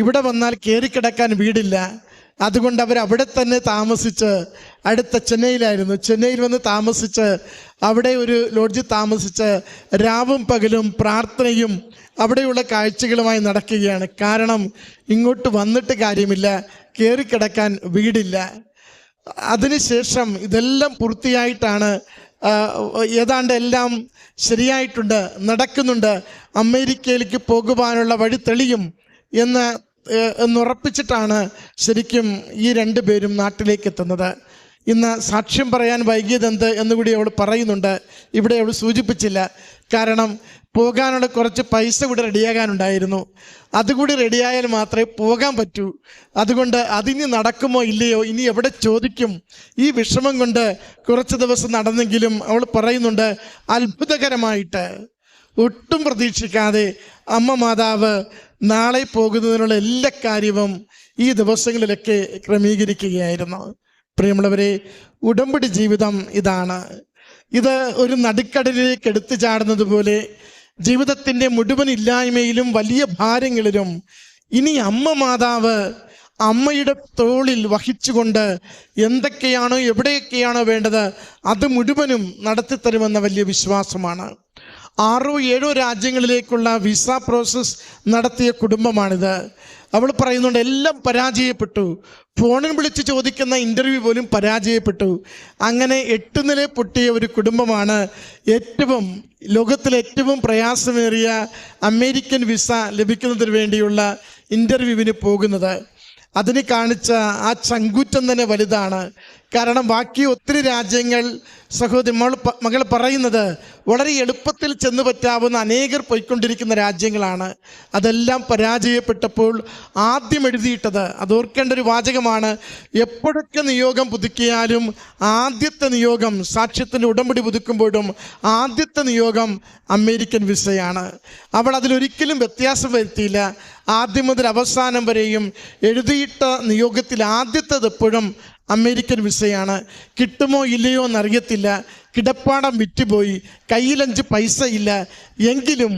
ഇവിടെ വന്നാൽ കയറിക്കിടക്കാൻ വീടില്ല. അതുകൊണ്ട് അവിടെ തന്നെ താമസിച്ച്, അടുത്ത ചെന്നൈയിൽ വന്ന് താമസിച്ച് അവിടെ ഒരു ലോഡ്ജിൽ താമസിച്ച് രാവും പകലും പ്രാർത്ഥനയും അവിടെയുള്ള കാഴ്ചകളുമായി നടക്കുകയാണ്. കാരണം ഇങ്ങോട്ട് വന്നിട്ട് കാര്യമില്ല, കയറിക്കിടക്കാൻ വീടില്ല. അതിനുശേഷം ഇതെല്ലാം പൂർത്തിയായിട്ടാണ്, ഏതാണ്ട് എല്ലാം ശരിയായിട്ടുണ്ട്, നടക്കുന്നുണ്ട്, അമേരിക്കയിലേക്ക് പോകുവാനുള്ള വഴി തെളിയും എന്നുറപ്പിച്ചിട്ടാണ് ശരിക്കും ഈ 2 പേരും നാട്ടിലേക്ക് എത്തുന്നത്. ഇന്ന് സാക്ഷ്യം പറയാൻ വൈകിയതെന്ത് എന്നുകൂടി അവൾ പറയുന്നുണ്ട്. ഇവിടെ അവൾ സൂചിപ്പിച്ചില്ല. കാരണം പോകാനുള്ള കുറച്ച് പൈസ കൂടി റെഡിയാകാനുണ്ടായിരുന്നു. അതുകൂടി റെഡിയായാൽ മാത്രമേ പോകാൻ പറ്റൂ. അതുകൊണ്ട് അതിനി നടക്കുമോ ഇല്ലയോ, ഇനി എവിടെ ചോദിക്കും, ഈ വിഷമം കൊണ്ട് കുറച്ച് ദിവസം നടന്നെങ്കിലും അവൾ പറയുന്നുണ്ട്, അത്ഭുതകരമായിട്ട് ഒട്ടും പ്രതീക്ഷിക്കാതെ അമ്മ മാതാവ് നാളെ പോകുന്നതിനുള്ള എല്ലാ കാര്യവും ഈ ദിവസങ്ങളിലൊക്കെ ക്രമീകരിക്കുകയായിരുന്നു. പ്രിയമുള്ളവരെ, ഉടമ്പടി ജീവിതം ഇതാണ്. ഇത് ഒരു നടുക്കടലിലേക്ക് എടുത്തു ചാടുന്നത് പോലെ ജീവിതത്തിൻ്റെ മുഴുവൻ ഇല്ലായ്മയിലും വലിയ ഭാരങ്ങളിലും ഇനി അമ്മ മാതാവ് അമ്മയുടെ തോളിൽ വഹിച്ചുകൊണ്ട് എന്തൊക്കെയാണോ എവിടെയൊക്കെയാണോ വേണ്ടത് അത് മുഴുവനും നടത്തിത്തരുമെന്ന വലിയ വിശ്വാസമാണ്. 6-7 രാജ്യങ്ങളിലേക്കുള്ള വിസ പ്രോസസ്സ് നടത്തിയ കുടുംബമാണിത്. അവൾ പറയുന്നുണ്ട്, എല്ലാം പരാജയപ്പെട്ടു. ഫോണിൽ വിളിച്ച് ചോദിക്കുന്ന ഇൻ്റർവ്യൂ പോലും പരാജയപ്പെട്ടു. അങ്ങനെ 8 നില പൊട്ടിയ ഒരു കുടുംബമാണ് ലോകത്തിലെ ഏറ്റവും പ്രയാസമേറിയ അമേരിക്കൻ വിസ ലഭിക്കുന്നതിന് വേണ്ടിയുള്ള ഇൻ്റർവ്യൂവിന് പോകുന്നത്. അതിന് കാണിച്ച ആ ചങ്കൂറ്റം തന്നെ വലുതാണ്. കാരണം ബാക്കി ഒത്തിരി രാജ്യങ്ങൾ മകൾ പറയുന്നത് വളരെ എളുപ്പത്തിൽ ചെന്ന് പറ്റാവുന്ന അനേകർ പോയിക്കൊണ്ടിരിക്കുന്ന രാജ്യങ്ങളാണ്. അതെല്ലാം പരാജയപ്പെട്ടപ്പോൾ ആദ്യം എഴുതിയിട്ടത്, അതോർക്കേണ്ട ഒരു വാചകമാണ്, എപ്പോഴൊക്കെ നിയോഗം പുതുക്കിയാലും ആദ്യത്തെ നിയോഗം, സാക്ഷ്യത്തിൻ്റെ ഉടമ്പടി പുതുക്കുമ്പോഴും ആദ്യത്തെ നിയോഗം അമേരിക്കൻ വിസയാണ്. അവൾ അതിലൊരിക്കലും വ്യത്യാസം വരുത്തിയില്ല. ആദ്യം മുതൽ അവസാനം വരെയും എഴുതിയിട്ട നിയോഗത്തിൽ ആദ്യത്തേത് എപ്പോഴും അമേരിക്കൻ വിസയാണ്. കിട്ടുമോ ഇല്ലയോ എന്നറിയത്തില്ല, കിടപ്പാടം വിറ്റുപോയി, കയ്യിൽ 5 പൈസ ഇല്ല. എങ്കിലും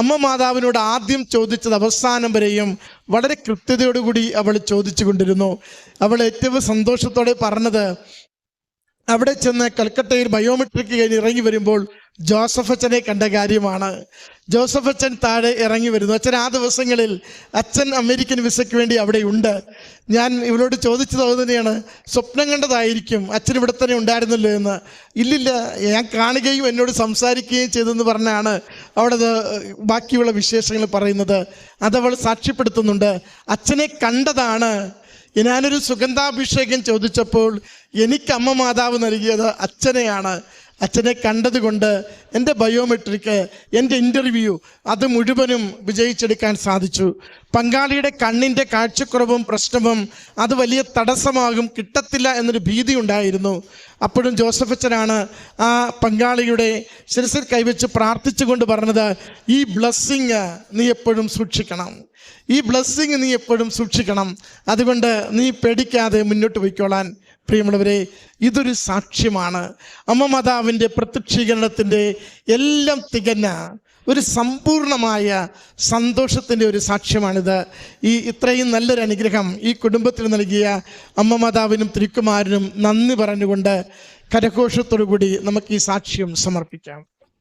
അമ്മ മാതാവിനോട് ആദ്യം ചോദിച്ചത് അവസാനം വരെയും വളരെ കൃത്യതയോടുകൂടി അവൾ ചോദിച്ചു കൊണ്ടിരുന്നു. അവൾ ഏറ്റവും സന്തോഷത്തോടെ പറഞ്ഞത്, അവിടെ ചെന്ന് കൽക്കട്ടയിൽ ബയോമെട്രിക് കഴിഞ്ഞ് ഇറങ്ങി വരുമ്പോൾ ജോസഫ് അച്ഛനെ കണ്ട കാര്യമാണ്. ജോസഫ് അച്ഛൻ താഴെ ഇറങ്ങി വരുന്നു. അച്ഛൻ ആ ദിവസങ്ങളിൽ അച്ഛൻ അമേരിക്കൻ വിസയ്ക്ക് വേണ്ടി അവിടെ ഉണ്ട്. ഞാൻ ഇവളോട് ചോദിച്ചത് തന്നെയാണ്, സ്വപ്നം കണ്ടതായിരിക്കും അച്ഛൻ ഇവിടെ തന്നെ ഉണ്ടായിരുന്നല്ലോ എന്ന്. ഇല്ലില്ല, ഞാൻ കാണുകയും എന്നോട് സംസാരിക്കുകയും ചെയ്തെന്ന് പറഞ്ഞാണ് അവിടെ ബാക്കിയുള്ള വിശേഷങ്ങൾ പറയുന്നത്. അതവൾ സാക്ഷ്യപ്പെടുത്തുന്നുണ്ട്. അച്ഛനെ കണ്ടതാണ്. ഞാനൊരു സുഗന്ധാഭിഷേകം ചോദിച്ചപ്പോൾ എനിക്ക് അമ്മ മാതാവ് നൽകിയത് അച്ഛനെയാണ്. അച്ഛനെ കണ്ടതുകൊണ്ട് എൻ്റെ ബയോമെട്രിക്, എൻ്റെ ഇൻ്റർവ്യൂ അത് മുഴുവനും വിജയിച്ചെടുക്കാൻ സാധിച്ചു. പങ്കാളിയുടെ കണ്ണിൻ്റെ കാഴ്ചക്കുറവും പ്രശ്നവും അത് വലിയ തടസ്സമാകും, കിട്ടത്തില്ല എന്നൊരു ഭീതി ഉണ്ടായിരുന്നു. അപ്പോഴും ജോസഫ് അച്ഛനാണ് ആ പങ്കാളിയുടെ ശിരസിൽ കൈവച്ച് പ്രാർത്ഥിച്ചുകൊണ്ട് പറഞ്ഞത്, ഈ ബ്ലെസ്സിങ് നീ എപ്പോഴും സൂക്ഷിക്കണം, ഈ ബ്ലെസ്സിങ് നീ എപ്പോഴും സൂക്ഷിക്കണം, അതുകൊണ്ട് നീ പേടിക്കാതെ മുന്നോട്ട് പോയിക്കോളാൻ. പ്രിയമുള്ളവരെ, ഇതൊരു സാക്ഷ്യമാണ്. അമ്മ മാതാവിൻ്റെ പ്രത്യക്ഷീകരണത്തിൻ്റെ എല്ലാം തികഞ്ഞ ഒരു സമ്പൂർണമായ സന്തോഷത്തിൻ്റെ ഒരു സാക്ഷ്യമാണിത്. ഇത്രയും നല്ലൊരു അനുഗ്രഹം ഈ കുടുംബത്തിന് നൽകിയ അമ്മ മാതാവിനും തിരുക്കുമാരനും നന്ദി പറഞ്ഞുകൊണ്ട് കരഘോഷത്തോടു കൂടി നമുക്ക് ഈ സാക്ഷ്യം സമർപ്പിക്കാം.